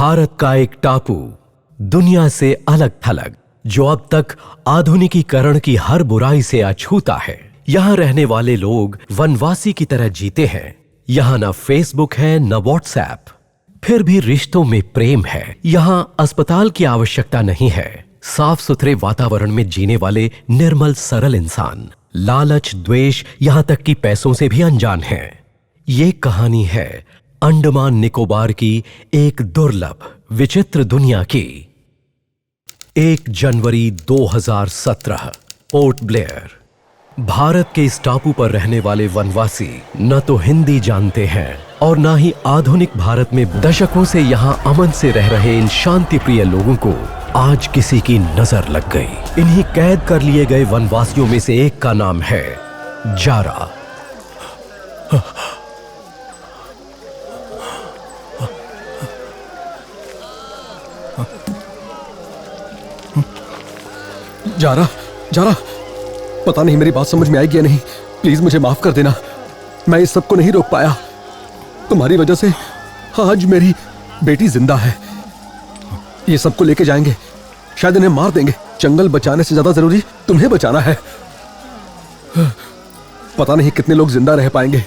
भारत का एक टापू, दुनिया से अलग थलग, जो अब तक आधुनिकीकरण की हर बुराई से अछूता है। यहाँ रहने वाले लोग वनवासी की तरह जीते हैं। यहाँ न फेसबुक है न व्हाट्सएप, फिर भी रिश्तों में प्रेम है। यहाँ अस्पताल की आवश्यकता नहीं है। साफ सुथरे वातावरण में जीने वाले निर्मल सरल इंसान लालच द्वेष यहाँ तक कि पैसों से भी अनजान हैं। ये कहानी है अंडमान निकोबार की एक दुर्लभ विचित्र दुनिया की। 1 जनवरी 2017, पोर्ट ब्लेयर। भारत के इस टापू पर रहने वाले वनवासी न तो हिंदी जानते हैं और न ही आधुनिक भारत में दशकों से यहाँ अमन से रह रहे इन शांति प्रिय लोगों को आज किसी की नजर लग गई। इन्हीं कैद कर लिए गए वनवासियों में से एक का नाम है जारा। जारा, जारा, पता नहीं मेरी बात समझ में आएगी या नहीं। प्लीज मुझे माफ कर देना, मैं इस सब को नहीं रोक पाया। तुम्हारी वजह से आज मेरी बेटी जिंदा है। ये सबको लेके जाएंगे, शायद इन्हें मार देंगे। जंगल बचाने से ज्यादा जरूरी तुम्हें बचाना है। पता नहीं कितने लोग जिंदा रह पाएंगे,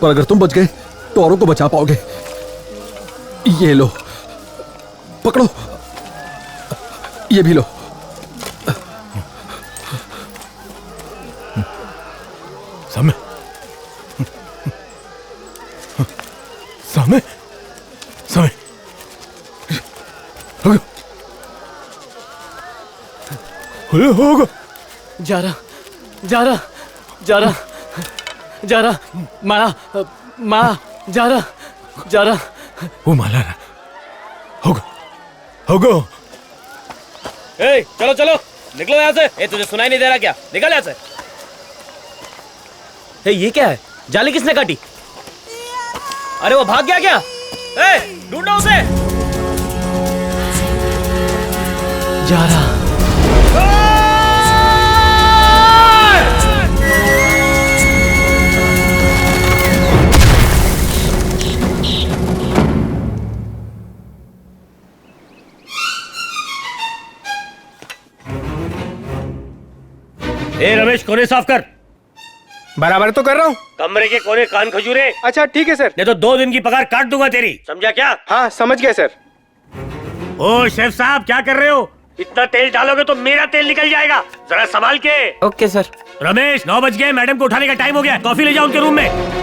पर अगर तुम बच गए तो औरों को बचा पाओगे। ये लो, पकड़ो, ये भी लो। समय समय समय होगा। जारा, जारा, जारा, जारा, माला, माला, जारा, जारा। वो माला ना होगा, होगा। ए, चलो चलो निकलो यहाँ से। ए, तुझे सुनाई नहीं दे रहा क्या? निकल यहाँ से। ए, ये क्या है? जाली किसने काटी? अरे वो भाग गया क्या? ए, ढूंढो उसे। जारा। ए रमेश, कोने साफ कर। बराबर तो कर रहा हूँ। कमरे के कोने कान खजूरे। अच्छा ठीक है सर। नहीं तो 2 दिन की पगार काट दूंगा तेरी, समझा क्या? हाँ समझ गया सर। ओ शेफ साहब, क्या कर रहे हो? इतना तेल डालोगे तो मेरा तेल निकल जाएगा, जरा संभाल के। Okay sir. रमेश, 9 बज गए, मैडम को उठाने का टाइम हो गया। कॉफी ले जाओ उनके रूम में।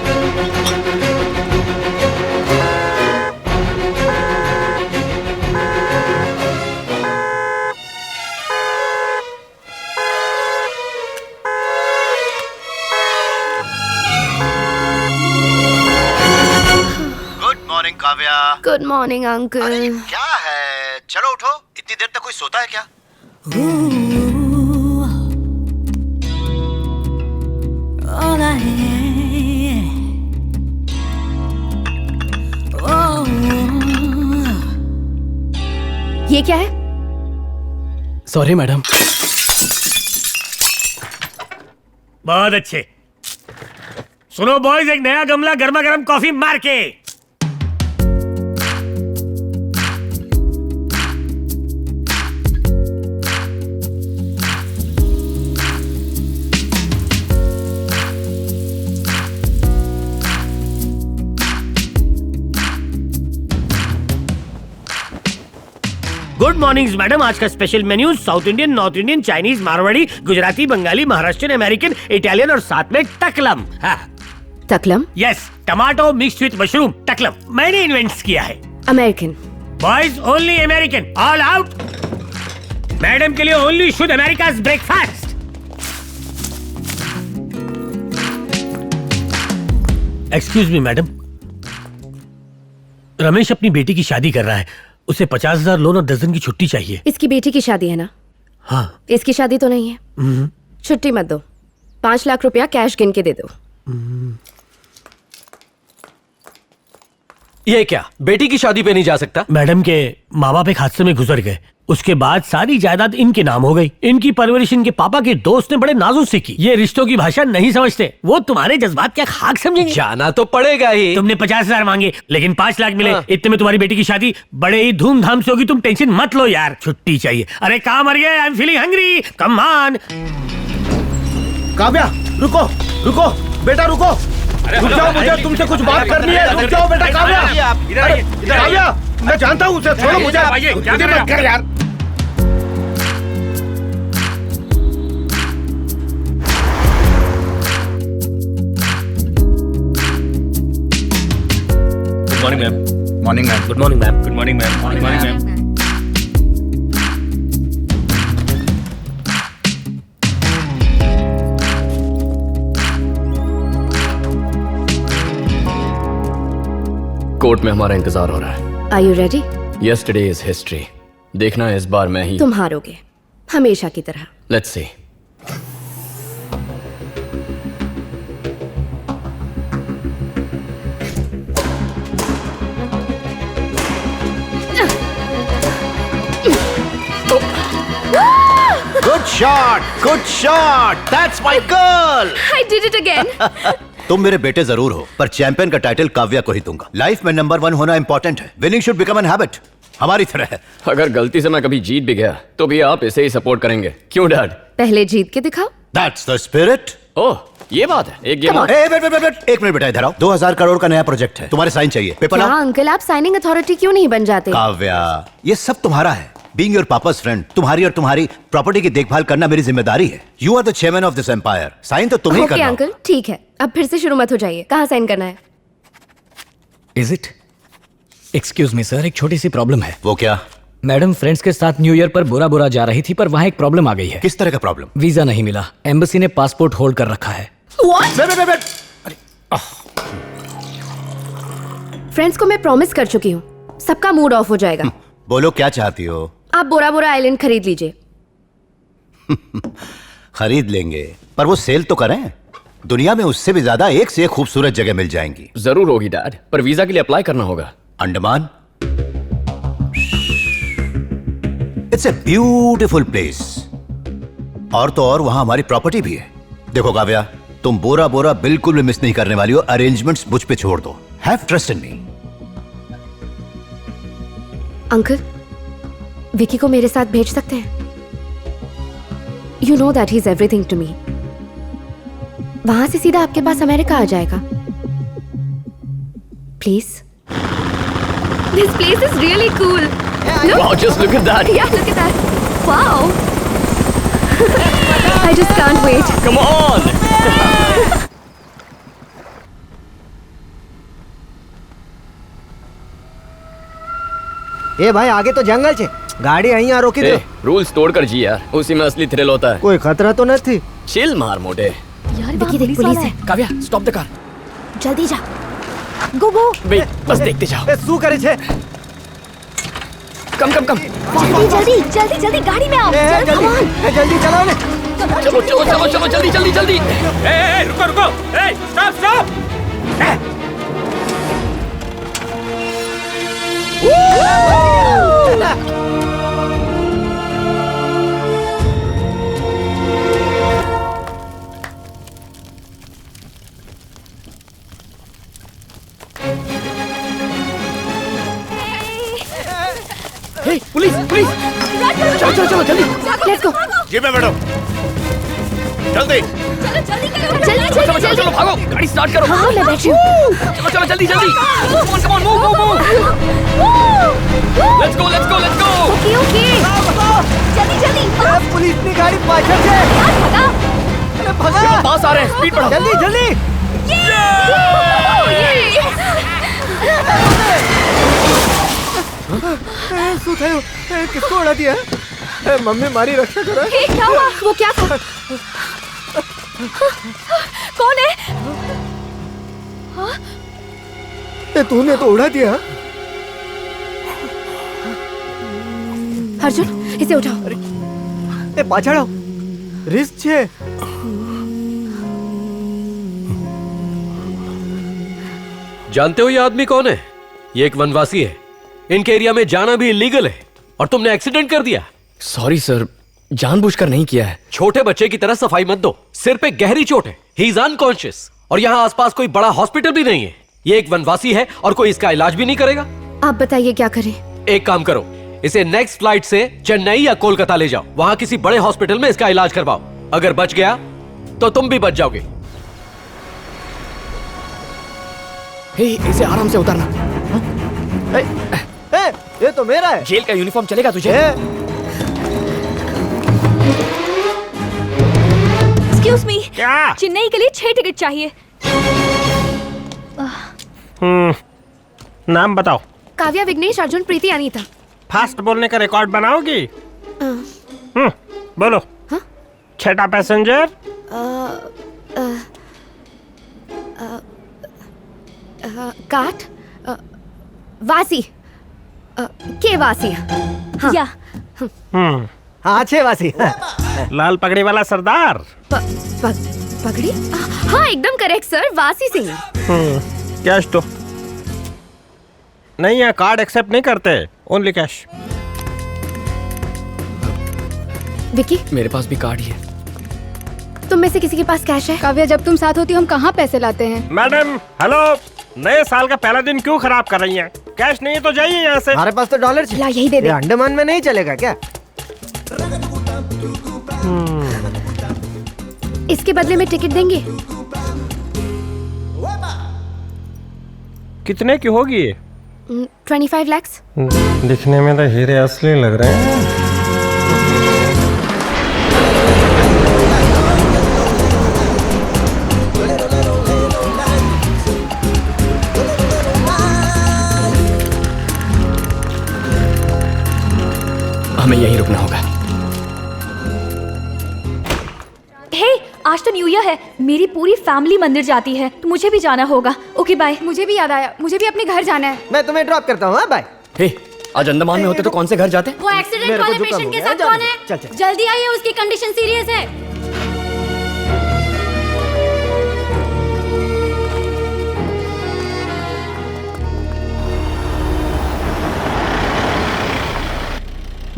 काव्या। Good morning uncle. अरे क्या है, चलो उठो। इतनी देर तक कोई सोता है क्या? ये क्या है? Sorry madam. बहुत अच्छे। सुनो बॉयज, एक नया गमला गर्मा गर्म कॉफी मार के। Good morning madam. आज का special menu South Indian, North Indian, Chinese, Marwari, Gujarati, Bengali, Maharashtrian, American, Italian और साथ में टकलम। तकलम? Yes, tomato mixed with mushroom. टकलम मैंने इन्वेंट किया है। American. Boys only American, all out. Madam के लिए ओनली शुद्ध America's breakfast. Excuse me madam, Ramesh अपनी बेटी की शादी कर रहा है, उसे 50,000 लोन और 10 दिन की छुट्टी चाहिए। इसकी बेटी की शादी है ना? हाँ। इसकी शादी तो नहीं है। छुट्टी मत दो, 5 लाख रुपया कैश गिन के दे दो। ये क्या, बेटी की शादी पे नहीं जा सकता? मैडम के माँ बाप एक हादसे में गुजर गए, उसके बाद सारी जायदाद इनके नाम हो गई। इनकी परवरिश इनके पापा के दोस्त ने बड़े नाजुक से की। ये रिश्तों की भाषा नहीं समझते, वो तुम्हारे जज्बात क्या खाक समझेंगे? जाना तो पड़ेगा ही। तुमने 50,000 मांगे लेकिन 5 लाख मिले। इतने में तुम्हारी बेटी की शादी बड़े ही धूमधाम से होगी। तुम टेंशन मत लो यार। छुट्टी चाहिए। अरे कहाँ मर गए? I am feeling hungry, come on. Kavya रुको रुको बेटा रुको, रुक जाओ, मुझे तुमसे कुछ बात करनी है। रुक जाओ बेटा। काव्या अरे काव्या, मैं जानता हूँ उसे, छोड़ो मुझे। मत कर यार। Good morning ma'am. Morning ma'am. Good morning ma'am. Good morning ma'am. Good morning ma'am. Court में हमारा इंतजार हो रहा है। Are you ready? Yesterday is history. देखना है इस बार मैं ही। तुम हारोगे हमेशा की तरह। Let's see. Good shot, that's my girl. I did it again. तुम मेरे बेटे जरूर हो, पर चैंपियन का टाइटल काव्या को ही दूंगा। लाइफ में नंबर 1 होना इंपॉर्टेंट है। Winning should become an habit, हमारी तरह है। अगर गलती से मैं कभी जीत भी गया तो भी आप इसे ही सपोर्ट करेंगे, क्यों डैड? पहले जीत के दिखाओ। That's the spirit. ओह ये बात है। एक गेम Come on. वेट, एक मिनट बेटा, इधर आओ। 2000 करोड़ का नया प्रोजेक्ट है, तुम्हारे साइन चाहिए। पेपर क्या लाओ। अंकल, आप साइनिंग अथॉरिटी क्यों नहीं बन जाते? काव्या, ये सब तुम्हारा है। बीइंग योर पापाज फ्रेंड, तुम्हारी और तुम्हारी प्रॉपर्टी की देखभाल करना मेरी जिम्मेदारी है। You are the chairman of this empire. Sign तो तुम ही ओके करना। अंकल, ठीक है। अब फिर से शुरू मत हो जाइए। कहाँ साइन करना है? Is it? Excuse me sir, एक छोटी सी प्रॉब्लम है। वो क्या? मैडम फ्रेंड्स के साथ न्यू ईयर पर बोरा बोरा जा रही थी, पर वहाँ एक प्रॉब्लम आ गई है। किस तरह का प्रॉब्लम? वीजा नहीं मिला। एम्बेसी ने पासपोर्ट होल्ड कर रखा है। वेट। फ्रेंड्स को मैं प्रॉमिस कर चुकी हूँ, सबका मूड ऑफ हो जाएगा। बोलो क्या चाहती हो? आप बोरा बोरा आइलैंड खरीद लीजिए। खरीद लेंगे, पर वो सेल तो करें। दुनिया में उससे भी ज्यादा एक से एक खूबसूरत जगह मिल जाएंगी। जरूर होगी डैड, पर वीजा के लिए अप्लाई करना होगा। Andaman, it's a beautiful place. और तो और वहां हमारी प्रॉपर्टी भी है। देखो काव्या, तुम बोरा बोरा बिल्कुल भी मिस नहीं करने वाली हो। अरेंजमेंट्स मुझ पे छोड़ दो। Have trust in me. Uncle, Vicky को मेरे साथ भेज सकते हैं? You know that he is everything to me. वहां से सीधा आपके पास अमेरिका आ जाएगा। Please. This place is really cool. Wow, just look at that. Yeah, look at that. Wow. I just can't wait. Come on. ए भाई, आगे तो जंगल छे, गाड़ी અહીંયા रोकी दो। रूल्स तोड़कर जी यार, उसी में असली थ्रिल होता है। कोई खतरा तो नहीं? चिल मार मोटे। यार विकी देख, पुलिस है। Kavya, stop the car. जल्दी जा। गो गो। वेट, बस देखते जाओ। ए શું કરે છે? कम कम कम। जल्दी जल्दी जल्दी जल्दी गाड़ी में आओ। जल्दी चलाओ ने। चलो चलो चलो चलो, जल्दी जल्दी जल्दी। रुको रुको, स्टॉप स्टॉप। Police police. चलो चलो चलो जल्दी। Let's go. जी मैं बैठो, जल्दी। जल्दी चलो चलो जल्दी चलो, भागो, गाड़ी स्टार्ट करो। हाँ मैं बैठी हूँ। चलो चलो जल्दी जल्दी। Come on, move move move. Let's go let's go let's go. Okay okay. जल्दी जल्दी। पुलिस की गाड़ी पाछળ છે। भगा। अरे भगा। पास आ रहे हैं, स्पीड बढ़ाओ। जल्दी जल्दी। શું થયું? किसको उड़ा दिया? मम्मी मारी रक्षा करो। क्या हुआ? वो क्या था? कौन है? तूने तो उड़ा दिया। अर्जुन, इसे उठाओ। पाछળ आओ, रिस्क છે। जानते हो ये आदमी कौन है? ये एक वनवासी है। इनके एरिया में जाना भी इलीगल है। और तुमने एक्सीडेंट कर दिया। सॉरी सर, जानबूझकर नहीं किया है। छोटे बच्चे की तरह सफाई मत दो। सिर पे गहरी चोट है, ही इज अनकॉन्शियस, और यहाँ आसपास कोई बड़ा हॉस्पिटल भी नहीं है। ये एक वनवासी है और कोई इसका इलाज भी नहीं करेगा। आप बताइए क्या करें? एक काम करो, इसे नेक्स्ट फ्लाइट से चेन्नई या कोलकाता ले जाओ, वहां किसी बड़े हॉस्पिटल में इसका इलाज करवाओ। अगर बच गया तो तुम भी बच जाओगे। हे, इसे आराम से उतारना। ये तो मेरा है। जेल का यूनिफॉर्म चलेगा तुझे? एक्सक्यूज मी, क्या? चेन्नई के लिए 6 टिकट चाहिए। नाम बताओ। काव्या, विघ्नेश, अर्जुन, प्रीति, अनीता। फास्ट बोलने का रिकॉर्ड बनाओगी? बोलो। हाँ? छठा पैसेंजर? काट, वासी, के वासी। हाँ। या हाँ, 6 वासी। लाल पगड़ी वाला सरदार? पगड़ी? हाँ, एकदम करेक्ट सर, वासी सिंह। कैश तो नहीं है, कार्ड एक्सेप्ट नहीं करते, ओनली कैश। विकी, मेरे पास भी कार्ड ही है। तुम में से किसी के पास कैश है? काव्या, जब तुम साथ होती हो हम कहाँ पैसे लाते हैं? मैडम हेलो, नए साल का पहला दिन क्यों खराब कर रही हैं? कैश नहीं है तो जाइए यहाँ से। हमारे पास तो डॉलर चाहिए। ला, यही दे दे। ये अंडमान में नहीं चलेगा क्या? इसके बदले में टिकट देंगे। कितने की होगी ये? 25 लाख। दिखने में तो हीरे असली लग रहे हैं। हमें यहीं रुकना होगा। हे, आज तो न्यू ईयर है, मेरी पूरी फैमिली मंदिर जाती है, तो मुझे भी जाना होगा। Okay bye. मुझे भी याद आया, मुझे भी अपने घर जाना है। मैं तुम्हें ड्रॉप करता हूँ। बाय। हे, आज अंडमान में होते तो कौन से घर जाते? वो एक्सीडेंट मेरे को वाले जुकाम पेशेंट हो के गया, साथ जा कौन दे। है? चल, चल। जल्दी आइए, उसकी कंडीशन सीरियस है।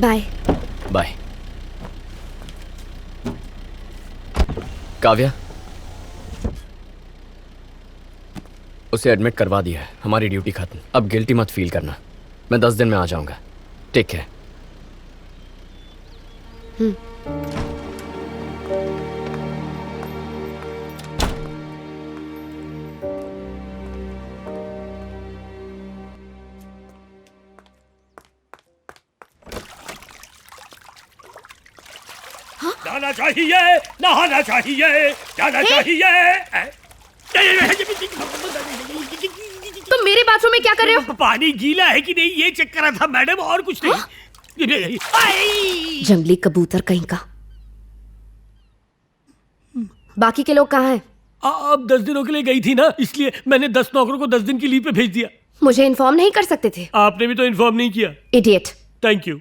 बाय। बाय। काव्या, उसे एडमिट करवा दिया है, हमारी ड्यूटी खत्म। अब गिल्टी मत फील करना, मैं 10 दिन में आ जाऊंगा। Take care. नहाना चाहिए, नहाना चाहिए, जाना चाहिए। तुम मेरे बाथरूम में क्या कर रहे हो? पानी गीला है कि नहीं ये चेक कर रहा था मैडम, और कुछ नहीं। जंगली कबूतर कहीं का। बाकी के लोग कहाँ हैं? अब 10 दिनों के लिए गई थी ना, इसलिए मैंने 10 नौकरों को 10 दिन की लीव पे भेज दिया। मुझे इन्फॉर्म नहीं कर सकते थे? आपने भी तो इन्फॉर्म नहीं किया। इडियट। Thank you.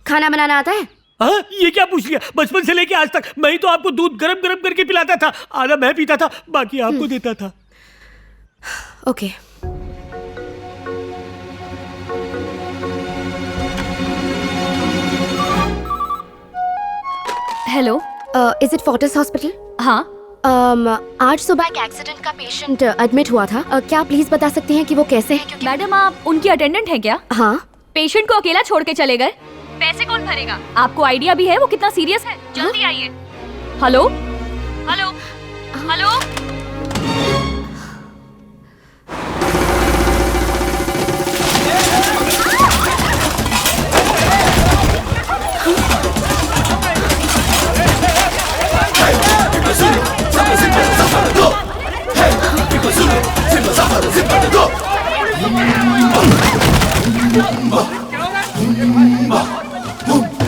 खाना बनाना आता है? हाँ, ये क्या पूछ लिया? बचपन से लेके आज तक मैं ही तो आपको दूध गरम गरम करके पिलाता था, आधा मैं पीता था, बाकी आपको देता था। Okay. Hello, is it Fortis hospital? हाँ। आज सुबह एक एक्सीडेंट का पेशेंट एडमिट हुआ था। क्या प्लीज बता सकते हैं कि वो कैसे हैं? क्योंकि मैडम, आप उनकी अटेंडेंट हैं क्या? हाँ। पेशेंट को अकेला छोड़ के चले गए, पैसे कौन भरेगा? आपको आइडिया भी है वो कितना सीरियस है? जल्दी आइए। Hello hello hello.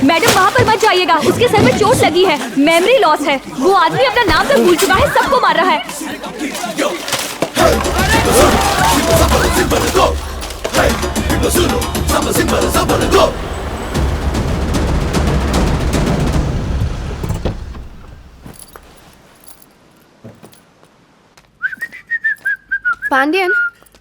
मैडम, वहाँ पर मत जाइएगा, उसके सर में चोट लगी है, मेमोरी लॉस है। वो आदमी अपना नाम तक भूल चुका है, सबको मार रहा है। पांड्यन,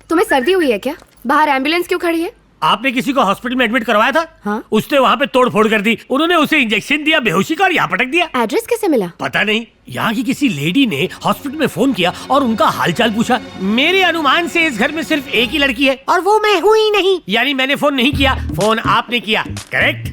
तुम्हें सर्दी हुई है क्या? बाहर एम्बुलेंस क्यों खड़ी है? आपने किसी को हॉस्पिटल में एडमिट करवाया था? हाँ? उसने वहाँ पे तोड़ फोड़ कर दी, उन्होंने उसे इंजेक्शन दिया बेहोशी का और यहाँ पटक दिया। एड्रेस कैसे मिला? पता नहीं, यहाँ की किसी लेडी ने हॉस्पिटल में फोन किया और उनका हालचाल पूछा। मेरे अनुमान से इस घर में सिर्फ एक ही लड़की है और वो मैं हूँ ही नहीं। यानी मैंने फोन नहीं किया, फोन आपने किया। Correct?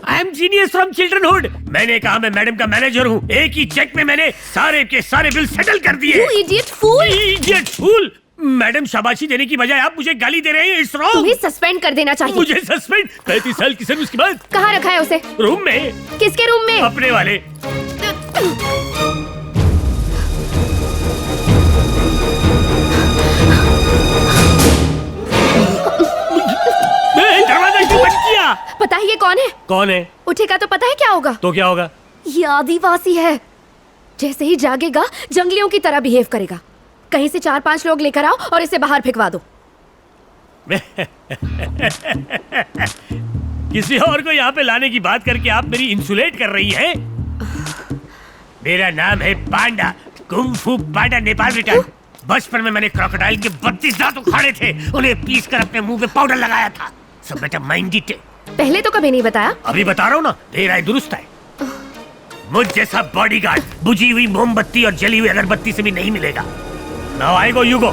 I am genius from childrenhood. मैंने कहा मैं मैडम का मैनेजर हूँ, एक ही चेक में मैंने सारे के सारे बिल सेटल कर दिए। You idiot fool! Idiot fool! Madam शाबाशी देने की बजाय आप मुझे गाली दे रहे हैं। It's wrong. तुम्हें सस्पेंड कर देना चाहिए। मुझे सस्पेंड? 35 साल की सर्विस के बाद। कहाँ रखा है उसे? रूम में। किसके रूम में? अपने वाले। दरवाजा क्यों बंद किया? पता है ये कौन है? कौन है? उठेगा तो पता है क्या होगा? तो क्या होगा? ये आदिवासी है। जैसे ही जागेगा जंगलियों की तरह बिहेव करेगा। कहीं से 4-5 लोग लेकर आओ और इसे बाहर फेंकवा दो। किसी और को यहाँ पे लाने की बात करके आप मेरी इंसुलेट कर रही हैं? मेरा नाम है पांडा, कुंग फू पांडा, नेपाल रिटर्न। बचपन में मैंने क्रोकोडाइल के 32 दांत उखाड़े थे, उन्हें पीस कर अपने मुंह पे पाउडर लगाया था। सब बेटा माइंडिट है। पहले तो कभी नहीं बताया। अभी बता रहा हूँ ना, देर आए दुरुस्त है। मुझ जैसा बॉडीगार्ड बुझी हुई मोमबत्ती और जली हुई अगरबत्ती से भी नहीं मिलेगा। Now I go you go.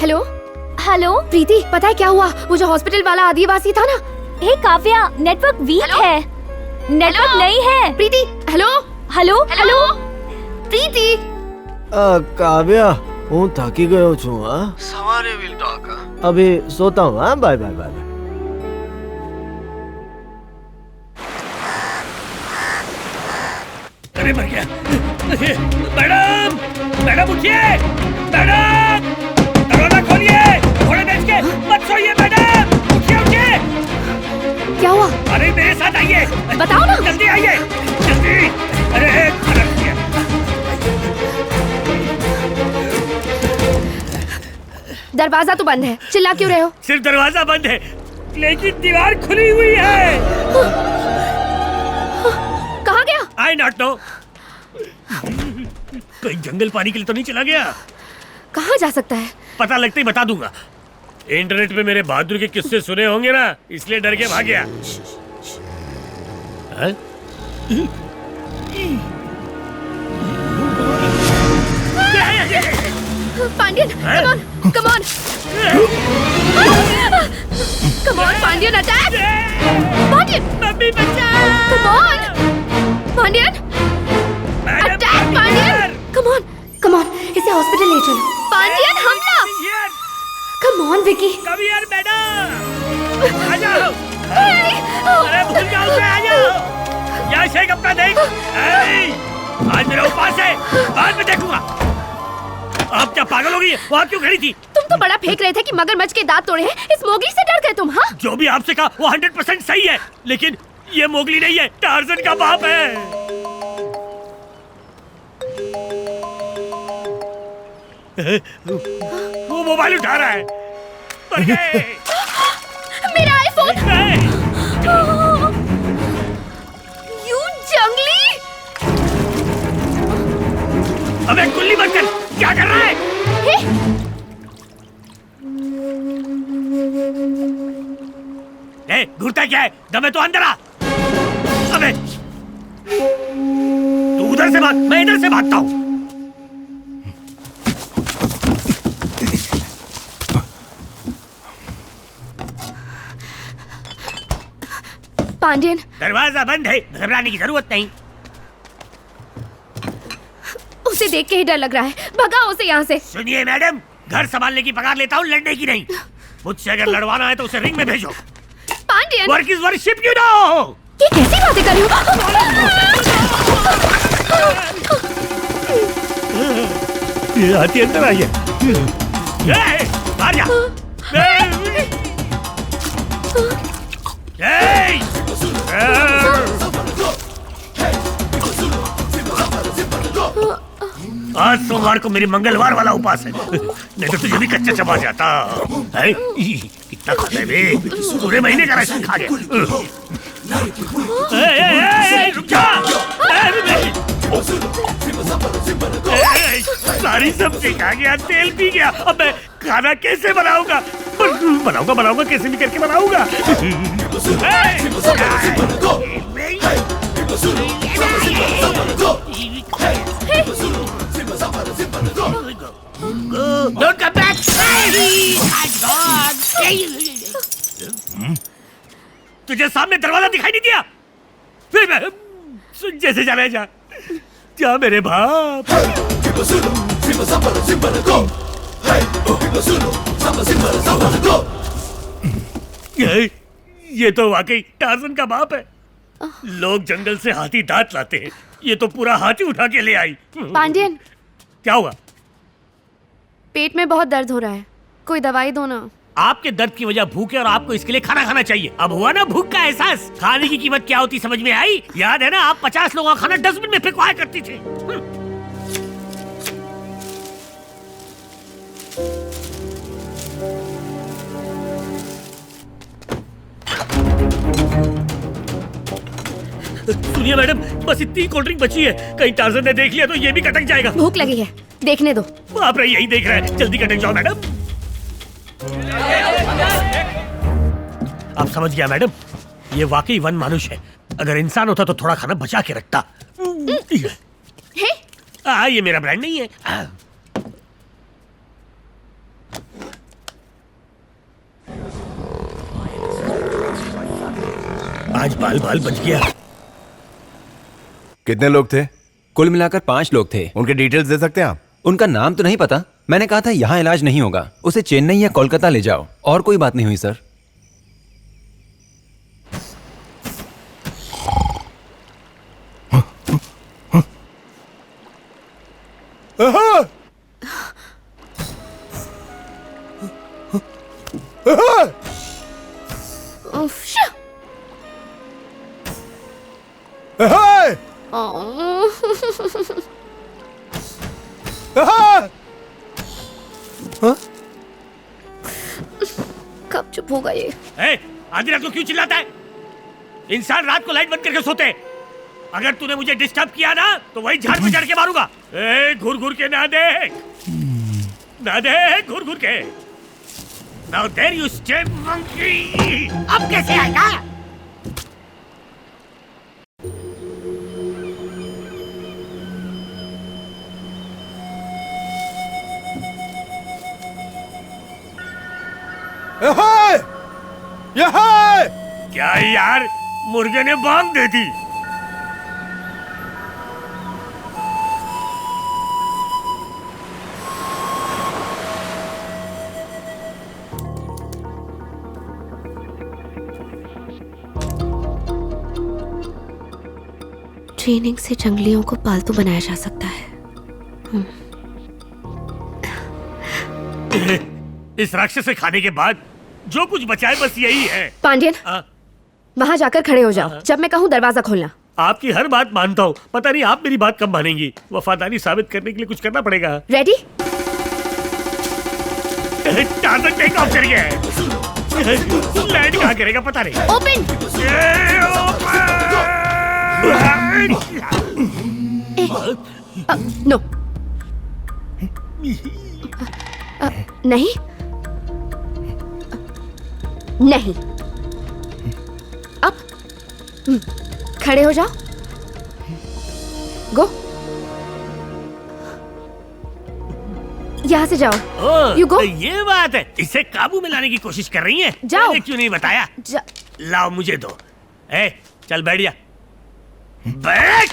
Hello hello Preeti, पता है क्या हुआ? वो जो हॉस्पिटल वाला आदिवासी था ना। हे काव्या, नेटवर्क वीक है। नेटवर्क नहीं है। प्रीति, हेलो हेलो हेलो प्रीति। काव्या, हूँ थकी गयो छू। सवारे विल टॉक। अभी सोता हूँ। Bye bye bye. अरे मर गया। मैडम, मैडम उठिए। मैडम, दरवाजा खोलिए। घोड़े बेच के मत सोइए मैडम। उठिए उठिए। क्या हुआ? अरे मेरे साथ आइए। बताओ ना। जल्दी आइए, जल्दी। अरे दरवाजा तो बंद है, चिल्ला क्यों रहे हो? सिर्फ दरवाजा बंद है, लेकिन दीवार खुली हुई है। कहाँ गया? आई नॉट नो। कहीं जंगल पानी के लिए तो नहीं चला गया? कहाँ जा सकता है? पता लगते ही बता दूंगा। इंटरनेट पे मेरे बहादुर के किस्से सुने होंगे ना, इसलिए डर के भाग गया। Pandian, come on, come on, come on, Pandian, attack! Pandian, mummy बचाओ! come on, Pandian, attack, Pandian, come on, come on, इसे हॉस्पिटल ले चलो। पांड्यन, हमला! come on, Vicky. Come here, madam. आ जाओ। अरे भूल जाओ उसे, आ जाओ। यहाँ शेख अपना देख। आज मेरा उपवास है, बाद में देखूंगा। आप क्या पागल हो गई? वहाँ क्यों खड़ी थी? तुम तो बड़ा फेंक रहे थे कि मगरमच्छ के दांत तोड़े हैं। इस मोगली से डर गए तुम? हाँ, जो भी आपसे कहा वो 100% सही है, लेकिन ये मोगली नहीं है, टार्जन का बाप है। वो मोबाइल उठा रहा है। मर गए। मेरा आईफोन! यू जंगली! अबे गुल्ली मत कर, क्या कर रहा है? घूरता क्या है? दमे तो अंदर आ। अबे तू उधर से भाग, मैं इधर से भागता हूँ। पांड्यन, दरवाजा बंद है, घबराने की जरूरत नहीं। उसे देख के ही डर लग रहा है। भगाओ उसे यहाँ से। सुनिए मैडम, घर संभालने की पगार लेता हूँ, लड़ने की नहीं। मुझसे अगर लड़वाना है तो उसे रिंग में भेजो। Pandian, work is worship, you know. ये कैसी बातें कर रही हो? ये आती अंदर आई है। बाहर जा। आज सोमवार को मेरी मंगलवार वाला उपास है, नहीं तो तुझे भी कच्चा चबा जाता है। कितना खाता है बे? पूरे महीने का राशन खा गया। रुक जा। सारी सब्जी खा गया, तेल पी गया। अब मैं खाना कैसे बनाऊंगा? बनाऊंगा कैसे भी करके बनाऊंगा। Don't come back! तुझे सामने दरवाजा दिखाई नहीं दिया? फिर मैं जैसे चले जा मेरे बाप। ये तो वाकई टार्जन का बाप है। लोग जंगल से हाथी दांत लाते हैं, ये तो पूरा हाथी उठा के ले आई। पांडियन, क्या हुआ? पेट में बहुत दर्द हो रहा है, कोई दवाई दो ना। आपके दर्द की वजह भूख है और आपको इसके लिए खाना खाना चाहिए। अब हुआ ना भूख का एहसास? खाने की कीमत क्या होती समझ में आई? याद है ना, आप 50 लोगों का खाना डस्टबिन में फेंकवाया करती थी। सुनिए मैडम, बस इतनी कोल्ड ड्रिंक बची है, कहीं टार्जन ने देख लिया तो ये भी कटक जाएगा। भूख लगी है, देखने दो। आप यही देख रहे हैं, जल्दी कटक जाओ मैडम। अब समझ गया मैडम, ये वाकई वन मानुष है। अगर इंसान होता तो थोड़ा खाना बचा के रखता। ये मेरा ब्रांड नहीं है। आज बाल बाल बच गया। कितने लोग थे? कुल मिलाकर 5 लोग थे। उनके डिटेल्स दे सकते हैं आप? उनका नाम तो नहीं पता, मैंने कहा था यहाँ इलाज नहीं होगा, उसे चेन्नई या कोलकाता ले जाओ। और कोई बात नहीं हुई सर। कब चुप होगा ये? आधी रात को क्यों चिल्लाता है? इंसान रात को लाइट बंद करके सोते हैं। अगर तूने मुझे डिस्टर्ब किया ना तो वही झाड़ पे चढ़ के मारूंगा। घुर घुर के ना देख, घुर घुर के। Now there you stay, monkey. अब कैसे आएगा? क्या यार, मुर्गे ने बांग दे दी। ट्रेनिंग से जंगलियों को पालतू बनाया जा सकता है। इस राक्षस से खाने के बाद जो कुछ बचा है बस यही है। पांडियन, वहां जाकर खड़े हो जाओ। जब मैं कहूं दरवाजा खोलना। आपकी हर बात मानता हूँ, पता नहीं आप मेरी बात कब मानेंगी। वफादारी साबित करने के लिए कुछ करना पड़ेगा। रेडी? टार्जन टेक ऑफ कर गया है। लैंड कहाँ करेगा पता नहीं। ओपन। नो, नहीं नहीं। अब खड़े हो जाओ। गो, यहां से जाओ। You go. ये बात है, इसे काबू में लाने की कोशिश कर रही हैं। जाओ। मैंने क्यों नहीं बताया? लाओ मुझे दो। चल बैठ जा। बैठ।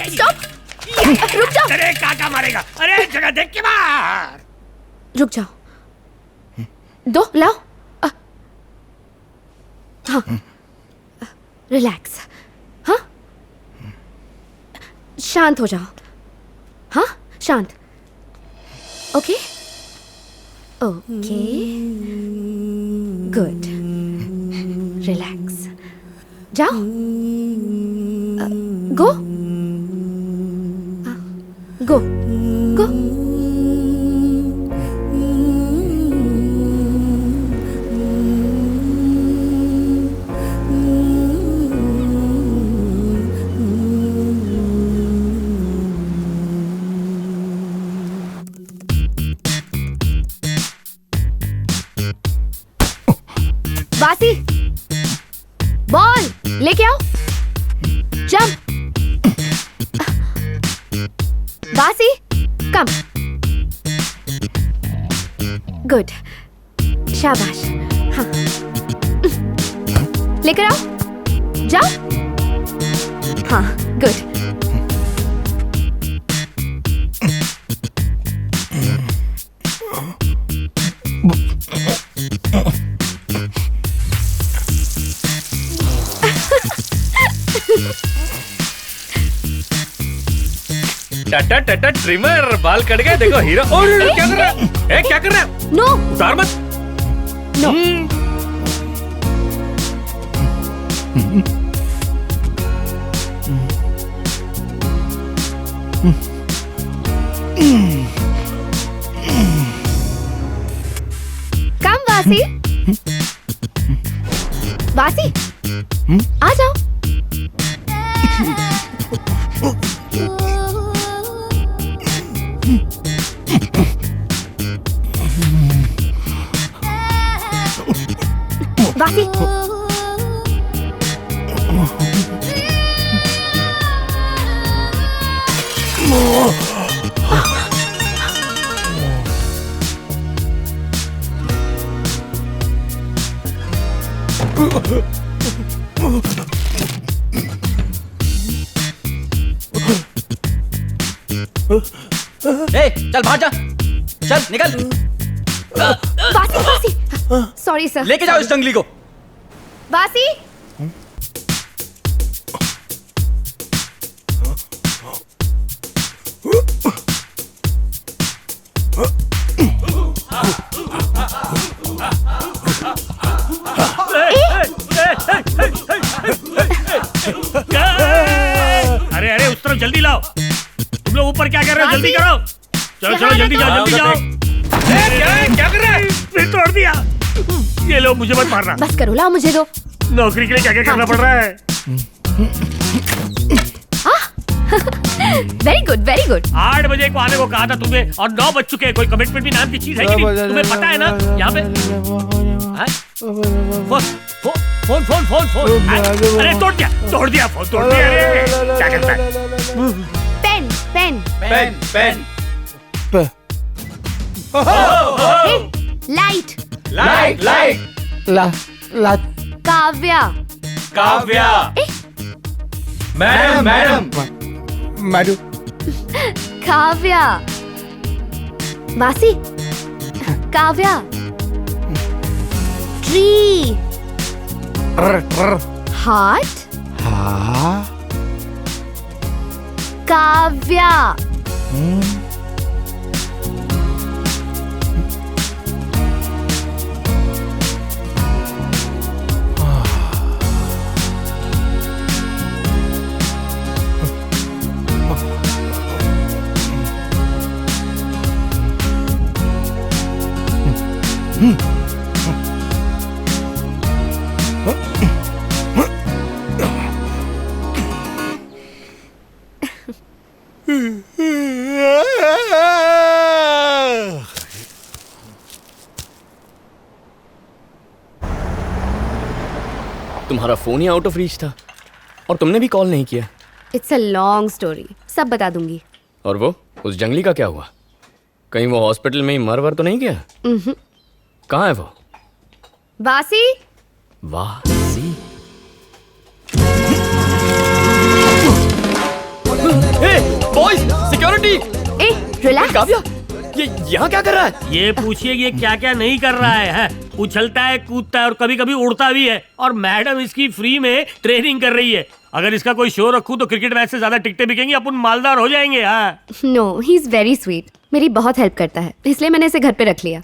स्टॉप। रुक जाओ। अरे काका मारेगा। अरे जगह देख के मार। रुक जाओ। दो लाओ। हाँ, रिलैक्स। हाँ, शांत हो जाओ। हाँ, शांत। Okay okay, good. रिलैक्स। जाओ। गो गो गो। वासी, बॉल लेके आओ। जंप। वासी, कम। गुड, शाबाश। हाँ, लेकर आओ। जाओ। हाँ, गुड। टाटा टाटा ट्रिमर, बाल कट गए देखो हीरो। और क्या कर रहा है? क्या कर रहा है? नो, उतार मत। नो। कम वासी। वासी, आ जाओ। वासी, ए, चल बाहर जा, चल निकल। वासी, वासी, सॉरी सर। लेके जाओ इस जंगली को। वासी, अरे अरे उस तरफ जल्दी लाओ। तुम लोग ऊपर क्या कर रहे हो? जल्दी करो। चलो चलो जल्दी जाओ, जल्दी जाओ। क्या कर रहा है? फिर तोड़ दिया। ये लो, मुझे मत मारना। बस करो, लाओ मुझे दो। नौकरी के लिए क्या क्या करना पड़ रहा है? Very good, very good. 8 बजे को आने को कहा था तुम्हें और 9 बज चुके हैं। कोई कमिटमेंट भी नाम की चीज है कि नहीं? तुम्हें पता है ना यहाँ पे? Phone phone phone phone. अरे तोड़ दिया फोन तोड़ दिया। अरे क्या करता है? Pen pen pen pen. Light light light. ला Kavya Kavya. Madam madam. Madam. Kavya. Vasi, Kavya. Tree. Heart. Kavya. तुम्हारा फोन ही आउट ऑफ रीच था और तुमने भी कॉल नहीं किया। इट्स अ लॉन्ग स्टोरी, सब बता दूंगी। और वो उस जंगली का क्या हुआ? कहीं वो हॉस्पिटल में ही मर वर तो नहीं गया? कहाँ है वो? वासी। वासी। Boys, security. ए, रिलैक्स। काव्या, ये यहाँ क्या कर रहा है? ये पूछिए ये क्या क्या नहीं कर रहा है? उछलता है, कूदता है और कभी कभी उड़ता भी है। और मैडम इसकी फ्री में ट्रेनिंग कर रही है। अगर इसका कोई शो रखूं तो क्रिकेट मैच से ज्यादा टिकटें बिकेंगी, अपन मालदार हो जाएंगे। हाँ। No, he is very sweet. मेरी बहुत हेल्प करता है, इसलिए मैंने इसे घर पे रख लिया।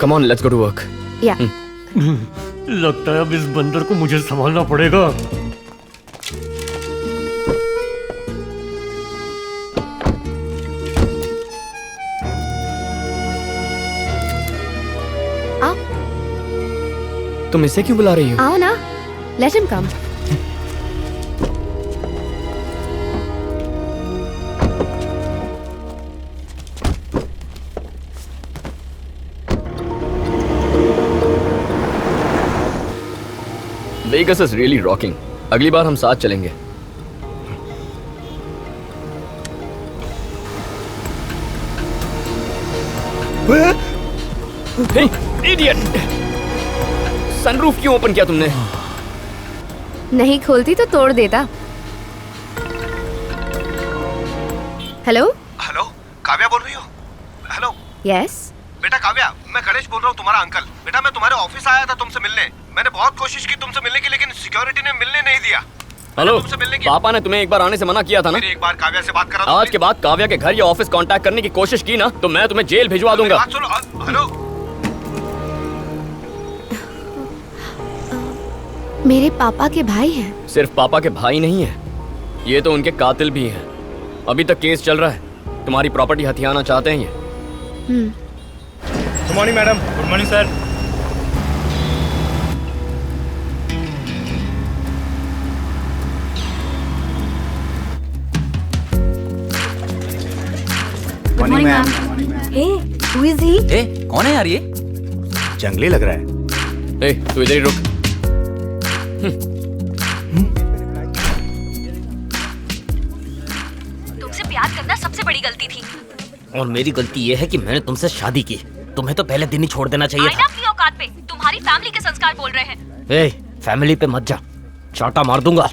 Come on, let's go to work. Yeah. लगता है अब इस बंदर को मुझे संभालना पड़ेगा। तुम इसे क्यों बुला रही हो? आओ ना, let him come. Vegas is really rocking. अगली बार हम साथ चलेंगे। इडियट! सनरूफ क्यों ओपन किया तुमने? नहीं खोलती तो तोड़ देता। हेलो हेलो, काव्या बोल रही हो? Hello yes. बेटा काव्या, मैं गणेश बोल रहा हूँ, तुम्हारा अंकल। बेटा मैं तुम्हारे ऑफिस आया था तुमसे मिलने। मैंने बहुत कोशिश की तुमसे मिलने की, लेकिन सिक्योरिटी ने मिलने नहीं दिया। हेलो, पापा ने तुम्हें एक बार आने से मना किया था ना? एक बार काव्या से बात करा। आज के बाद काव्या के घर या ऑफिस कांटेक्ट करने की कोशिश की ना तो मैं तुम्हें जेल भिजवा दूंगा। हेलो, मेरे पापा के भाई हैं। सिर्फ पापा के भाई नहीं है, ये तो उनके कातिल भी हैं। अभी तक केस चल रहा है। तुम्हारी प्रॉपर्टी हथियाना चाहते हैं ये। Good morning madam. Good morning sir. Good morning ma'am. Hey, who is he? कौन है यार ये? जंगली लग रहा है। तू इधर ही रुक। तुमसे प्यार करना सबसे बड़ी गलती थी। और मेरी गलती ये है कि मैंने तुमसे शादी की। तुम्हें तो पहले दिन ही छोड़ देना चाहिए आईना अपनी औकात पे। तुम्हारी फैमिली के संस्कार बोल रहे हैं। था। ए, फैमिली पे मत जा, चाटा मार दूंगा।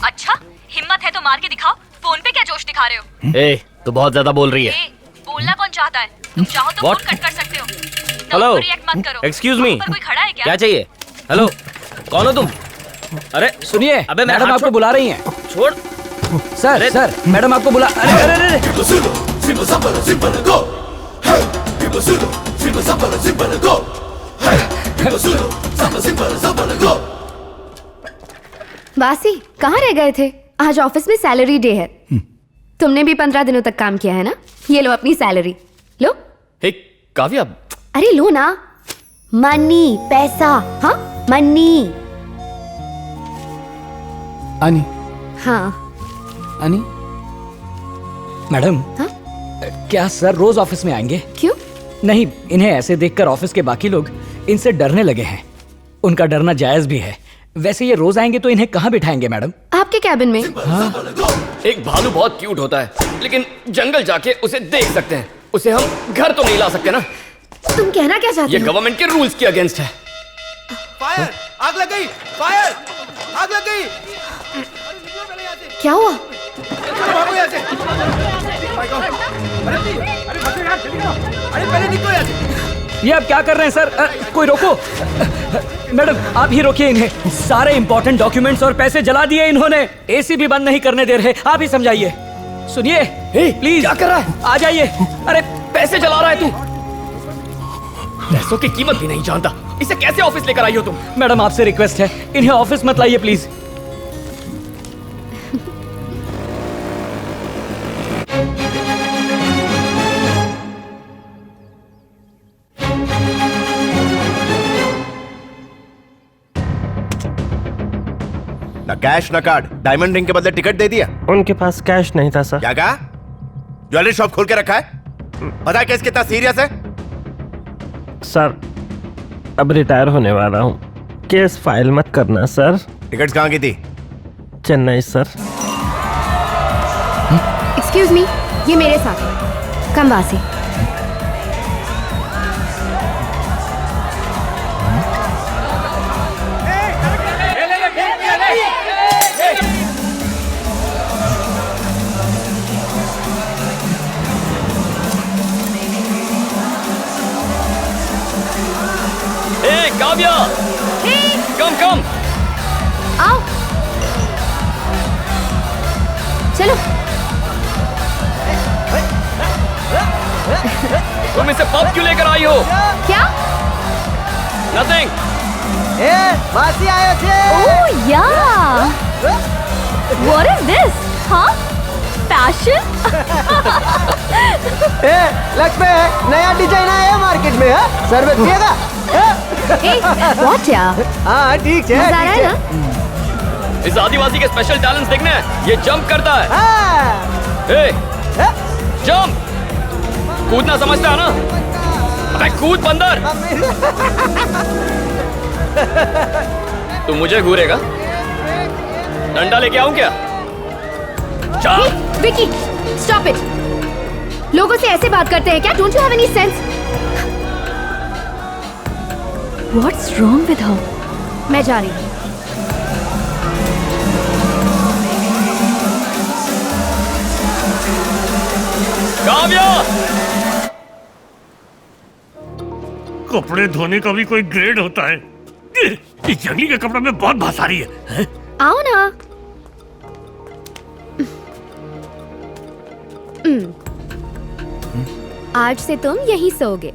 अच्छा, हिम्मत है तो मार के दिखाओ। फोन पे क्या जोश दिखा रहे हो? ए, तू बहुत ज्यादा बोल रही है। ए, बोलना कौन चाहता है? तुम चाहो तो What? फोन कट कर सकते हो। हेलो, रिएक्ट मत करो। एक्सक्यूज मी, ऊपर कोई खड़ा है क्या? क्या चाहिए? हेलो, कौन हो तुम? अरे सुनिए, अबे मैडम आपको बुला रही हैं। छोड़। सर सर, मैडम आपको बुला। अरे अरे अरे वासी, कहाँ रह गए थे? आज ऑफिस में सैलरी डे है। तुमने भी 15 दिनों तक काम किया है ना? ये लो अपनी सैलरी। लो। हे काव्या। अरे लो ना, मनी, पैसा। हाँ, मनी। आनी। हाँ। आनी। मैडम। हाँ? क्या सर रोज ऑफिस में आएंगे? क्यों? नहीं, इन्हें ऐसे देखकर ऑफिस के बाकी लोग इनसे डरने लगे हैं। उनका डरना जायज भी है। वैसे ये रोज आएंगे तो इन्हें कहाँ बिठाएंगे मैडम? आपके कैबिन में। हाँ? एक भालू बहुत क्यूट होता है, लेकिन जंगल जाके उसे देख सकते हैं। उसे हम घर तो नहीं ला सकते ना। तुम कहना क्या चाहते ये हो? गवर्नमेंट के रूल्स के अगेंस्ट है। फायर! आग लग गई! फायर! आग लग गई! क्या हुआ? भागो यहाँ से! अरे पहले निकलो यहाँ से! ये आप क्या कर रहे हैं सर? कोई रोको। मैडम आप ही रोकिए इन्हें। सारे इंपॉर्टेंट डॉक्यूमेंट्स और पैसे जला दिए इन्होंने। एसी भी बंद नहीं करने दे रहे। आप ही समझाइए। सुनिए प्लीज। क्या कर रहा है? आ जाइए। अरे पैसे जला रहा है तू। पैसों की कीमत भी नहीं जानता। इसे कैसे ऑफिस लेकर आई हो तुम? मैडम आपसे रिक्वेस्ट है, इन्हें ऑफिस मत लाइए प्लीज। ना कैश ना कार्ड। डायमंड रिंग के बदले टिकट दे दिया। उनके पास कैश नहीं था सर। क्या कहा? ज्वेलरी शॉप खोल के रखा है? पता है केस कितना सीरियस है? सर अब रिटायर होने वाला हूँ। केस फाइल मत करना सर। टिकट्स कहाँ की थी? चेन्नई सर। एक्सक्यूज मी, ये मेरे साथ। कम वासी। काव्या, कम कम आओ, चलो। तुम इसे पब क्यों लेकर आई हो? क्या? नथिंग। वासी आए थे। ओह या, व्हाट इज दिस? हाँ, फैशन। लक्ष्मी, नया डिजाइन आया है मार्केट में। है सर्विस पिएगा? व्हाट यार? हाँ ठीक है। मजा आ रहा है ना? इस आदिवासी के स्पेशल टैलेंट्स देखने हैं। ये जंप करता है। ए, जंप। कूदना समझता है ना? अबे कूद बंदर। तू मुझे घूरेगा? डंडा लेके आऊं क्या? Hey, Vicky, stop it! लोगों से ऐसे बात करते हैं क्या? Don't you have any sense? What's wrong with her? मैं जा रही हूँ। काव्या! कपड़े धोने का भी कोई ग्रेड होता है। इस जंगली के कपड़े में बहुत भास आ रही है। आओ ना। आज से तुम यहीं सोओगे।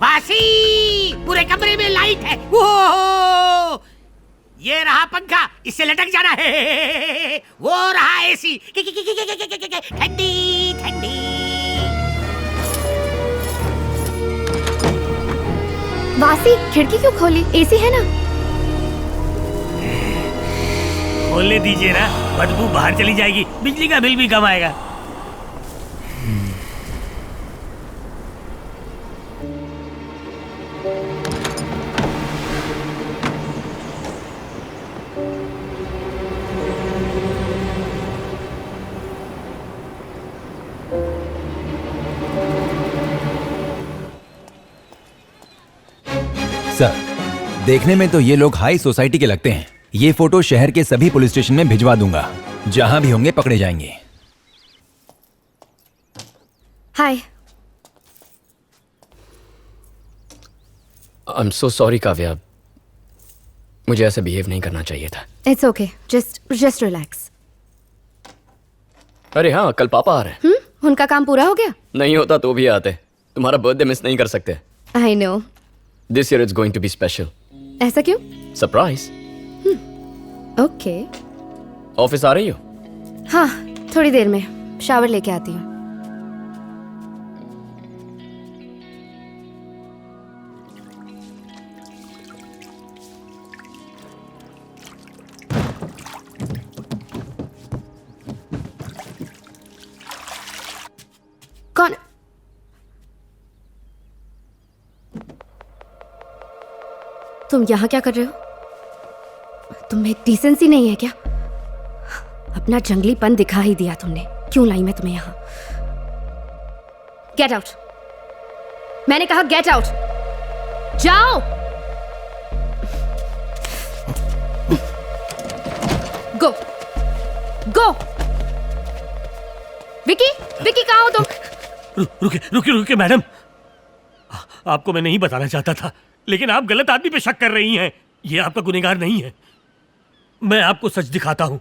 वासी, पूरे कमरे में लाइट है। वो ये रहा पंखा, इससे लटक जाना है। वो रहा एसी, ठंडी ठंडी। वासी, खिड़की क्यों खोली? एसी है ना? खोलने दीजिए ना, बदबू बाहर चली जाएगी, बिजली का बिल भी कम आएगा। सर, देखने में तो ये लोग हाई सोसाइटी के लगते हैं। ये फोटो शहर के सभी पुलिस स्टेशन में भिजवा दूंगा। जहां भी होंगे पकड़े जाएंगे। Hi. I am so sorry Kavya, मुझे ऐसे बिहेव नहीं करना चाहिए था। It's okay, just relax. अरे हाँ, कल पापा आ रहे हैं। उनका काम पूरा हो गया? नहीं होता तो भी आते। तुम्हारा बर्थडे मिस नहीं कर सकते। I know. This year it's going to be special. ऐसा क्यों? सरप्राइज। ओके। ऑफिस आ रही हो? हाँ, थोड़ी देर में शावर लेके आती हूँ। कौन? तुम यहाँ क्या कर रहे हो? तुम्हें डिसेंसी नहीं है क्या? अपना जंगलीपन दिखा ही दिया तुमने। क्यों लाई मैं तुम्हें यहाँ? Get out. मैंने कहा गेट आउट। जाओ। गो गो। विकी, विकी कहाँ हो तुम? रुकिए मैडम, आपको मैं नहीं बताना चाहता था, लेकिन आप गलत आदमी पे शक कर रही हैं। ये आपका गुनहगार नहीं है। मैं आपको सच दिखाता हूं।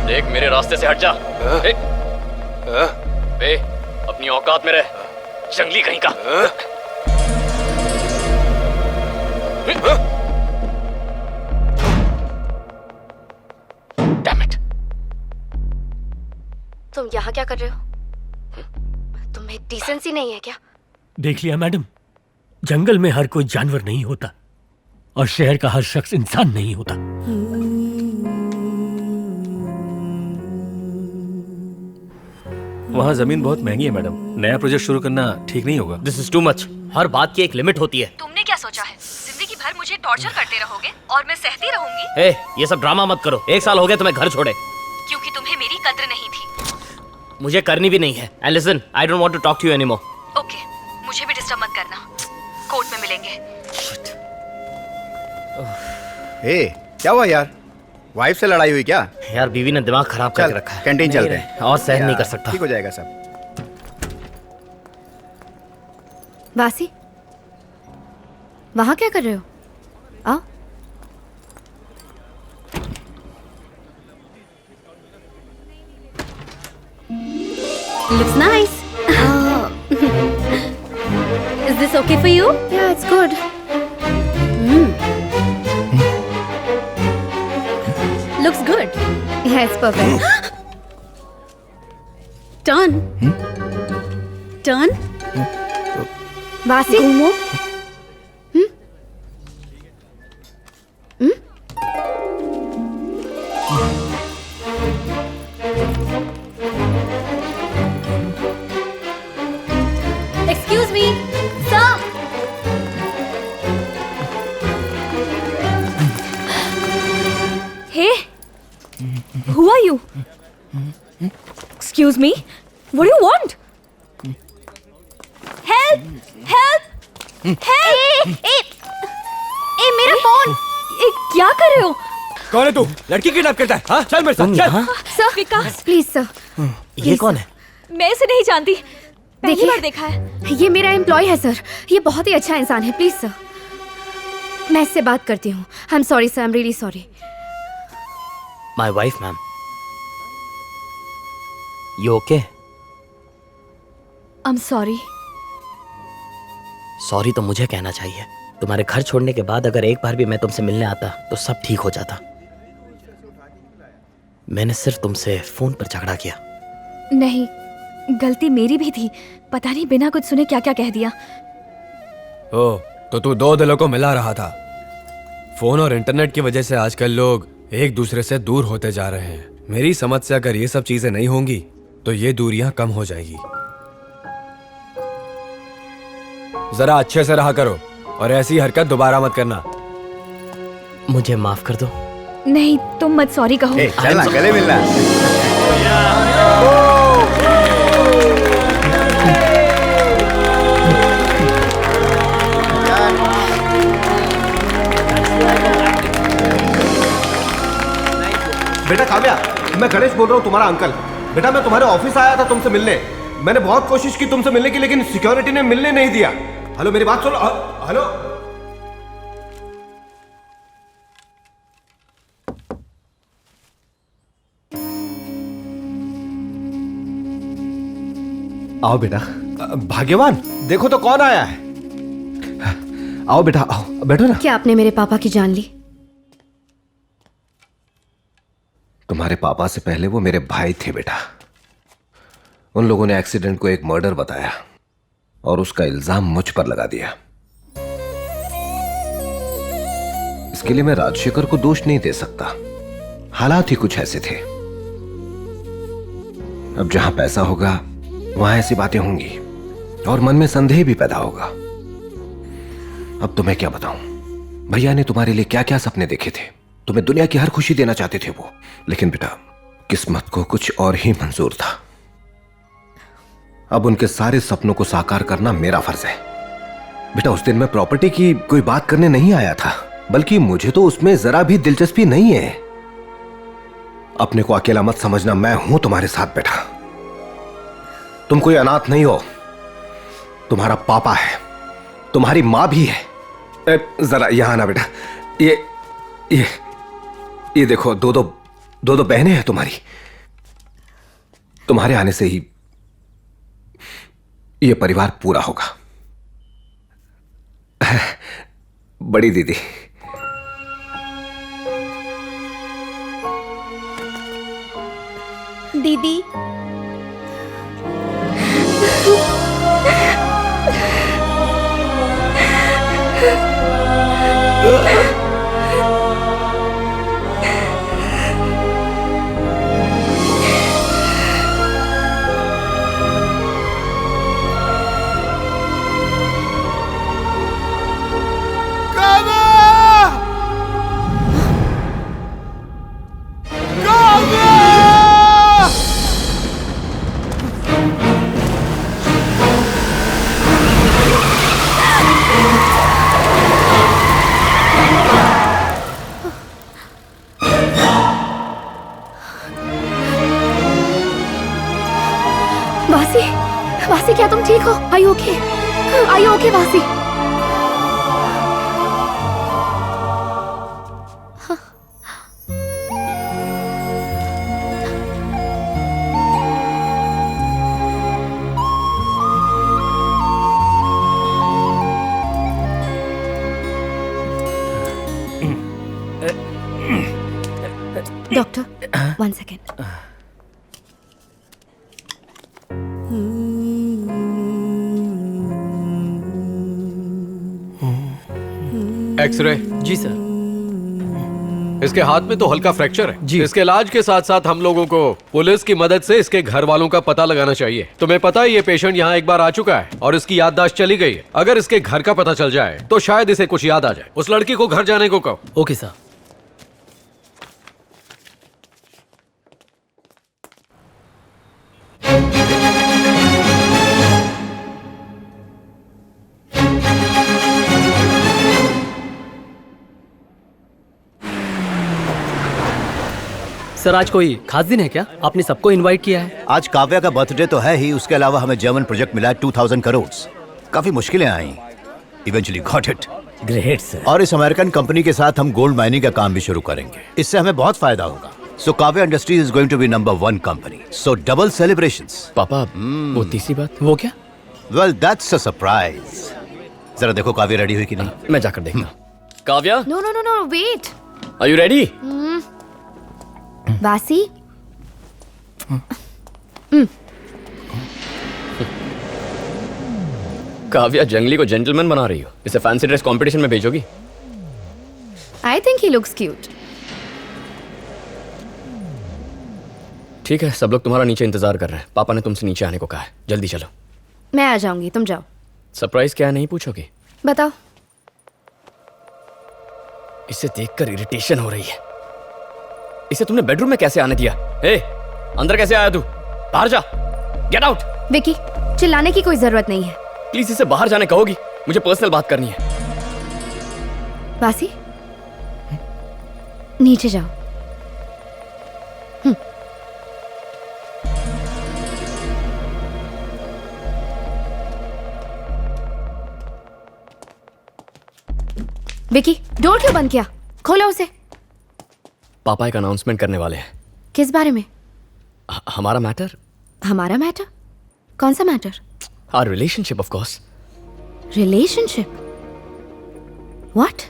देख, मेरे रास्ते से हट जा। बे, अपनी औकात में रह, जंगली कहीं का। Damn it. तुम यहाँ क्या कर रहे हो? तुम्हें डिसेंसी नहीं है क्या? देख लिया मैडम, जंगल में हर कोई जानवर नहीं होता और शहर का हर शख्स इंसान नहीं होता। वहाँ जमीन बहुत महंगी है मैडम, नया प्रोजेक्ट शुरू करना ठीक नहीं होगा। This is too much. हर बात की एक लिमिट होती है। तुमने क्या सोचा है? जिंदगी भर मुझे टॉर्चर करते रहोगे और मैं सहती रहूंगी? हे, ये सब ड्रामा मत करो। 1 साल हो गया तुम्हें घर छोड़े। क्योंकि तुम्हें मेरी कद्र नहीं थी। मुझे करनी भी नहीं है। And listen, I don't want to talk to you anymore. Okay, मुझे भी डिस्टर्ब मत करना। कोर्ट में मिलेंगे। ए, क्या हुआ यार? वाइफ से लड़ाई हुई क्या? यार, बीवी ने दिमाग खराब करके रखा है। कैंटीन चलते हैं और सहन नहीं कर सकता। ठीक हो जाएगा सब। वासी, वहां क्या कर रहे हो? आओ। Looks nice. Is this okay for you? Yeah, it's good. Looks good. Yeah, it's perfect. Done. Turn. Vasi घूमो। Excuse me sir. Hey, who are you? Excuse me, what do you want? Help! Help! Help! ए मेरा phone! क्या कर रहे हो? कौन है तू? लड़की किडनैप करता है? हाँ? चल मेरे साथ चल। Sir Vikas, please sir. ये कौन है? मैं इसे नहीं जानती, पहली देखिए, बार देखा है। ये मेरा एम्प्लॉय है सर। ये बहुत ही अच्छा इंसान है। प्लीज सर, मैं इससे बात करती हूँ। I am sorry sir, I am really sorry. My wife ma'am, you okay? I am sorry. Sorry तो मुझे कहना चाहिए। तुम्हारे घर छोड़ने के बाद अगर एक बार भी मैं तुमसे मिलने आता तो सब ठीक हो जाता। मैंने सिर्फ तुमसे फोन पर झगड़ा किया। नहीं, गलती मेरी भी थी। पता नहीं बिना कुछ सुने क्या क्या कह दिया। ओ, तो तू दो दिलों को मिला रहा था। फोन और इंटरनेट की वजह से आजकल लोग एक दूसरे से दूर होते जा रहे हैं। मेरी समझ से अगर ये सब चीजें नहीं होंगी तो ये दूरियां कम हो जाएगी। जरा अच्छे से रहा करो और ऐसी हरकत दोबारा मत करना। मुझे माफ कर दो। नहीं, तुम मत सॉरी कहो। चलना गले मिलना। बेटा काव्या, मैं गणेश बोल रहा हूँ, तुम्हारा अंकल। बेटा मैं तुम्हारे ऑफिस आया था तुमसे मिलने। मैंने बहुत कोशिश की तुमसे मिलने की, लेकिन सिक्योरिटी ने मिलने नहीं दिया। हेलो, मेरी बात सुनो। हेलो, आओ बेटा। भाग्यवान, देखो तो कौन आया है। आओ बेटा, आओ, बैठो ना। क्या आपने मेरे पापा की जान ली? तुम्हारे पापा से पहले वो मेरे भाई थे बेटा। उन लोगों ने एक्सीडेंट को एक मर्डर बताया और उसका इल्जाम मुझ पर लगा दिया। इसके लिए मैं राजशेखर को दोष नहीं दे सकता। हालात ही कुछ ऐसे थे। अब जहां पैसा होगा वहां ऐसी बातें होंगी और मन में संदेह भी पैदा होगा। अब तुम्हें क्या बताऊं, भैया ने तुम्हारे लिए क्या क्या सपने देखे थे। तुम्हें दुनिया की हर खुशी देना चाहते थे वो, लेकिन बेटा किस्मत को कुछ और ही मंजूर था। अब उनके सारे सपनों को साकार करना मेरा फर्ज है। बेटा उस दिन मैं प्रॉपर्टी की कोई बात करने नहीं आया था, बल्कि मुझे तो उसमें जरा भी दिलचस्पी नहीं है। अपने को अकेला मत समझना, मैं हूं तुम्हारे साथ बेटा। तुम कोई अनाथ नहीं हो, तुम्हारा पापा है, तुम्हारी मां भी है। जरा यहां आना बेटा। ये देखो, दो दो बहनें हैं तुम्हारी। तुम्हारे आने से ही ये परिवार पूरा होगा। बड़ी दीदी, दीदी वासी, क्या तुम ठीक हो? Are you okay? Are you okay, वासी? Doctor, 1 second. एक्सरे। जी सर। इसके हाथ में तो हल्का फ्रैक्चर है जी। इसके इलाज के साथ साथ हम लोगों को पुलिस की मदद से इसके घर वालों का पता लगाना चाहिए। तुम्हें पता है ये पेशेंट यहाँ एक बार आ चुका है और इसकी याददाश्त चली गई है। अगर इसके घर का पता चल जाए तो शायद इसे कुछ याद आ जाए। उस लड़की को घर जाने को कहो। Okay sir. सर आज कोई खास दिन है क्या? आपने सबको इनवाइट किया है। आज काव्या का बर्थडे तो है ही, उसके अलावा हमें जर्मन प्रोजेक्ट मिला है 2000 करोड़। काफी मुश्किलें आई, eventually got it. Great sir. और इस अमेरिकन कंपनी के साथ हम गोल्ड माइनिंग का काम भी शुरू करेंगे। इससे हमें बहुत फायदा होगा। So Kavya Industries is going to be number 1 company. So double celebrations. पापा वो तीसरी बात वो क्या? Well that's a surprise. जरा देखो काव्या रेडी हुई कि नहीं। मैं जाकर देखता। Kavya. No no no no wait. Are you ready? Vasi. Kavya जंगली को जेंटलमैन बना रही हो, इसे फैंसी ड्रेस कंपटीशन में भेजोगी? I think he looks cute. ठीक है, सब लोग तुम्हारा नीचे इंतजार कर रहे हैं। पापा ने तुमसे नीचे आने को कहा है, जल्दी चलो। मैं आ जाऊंगी, तुम जाओ। सरप्राइज क्या है नहीं पूछोगे? बताओ। इसे देखकर इरिटेशन हो रही है। इसे तुमने बेडरूम में कैसे आने दिया? ए, अंदर कैसे आया तू? बाहर जा, गेट आउट। विकी, चिल्लाने की कोई जरूरत नहीं है। प्लीज इसे बाहर जाने कहोगी? मुझे पर्सनल बात करनी है। वासी, नीचे जाओ। विकी, डोर क्यों बंद किया? खोलो उसे। पापा एक अनाउंसमेंट करने वाले हैं। किस बारे में? हमारा मैटर। हमारा मैटर? कौन सा matter? Our relationship of course. Relationship? What?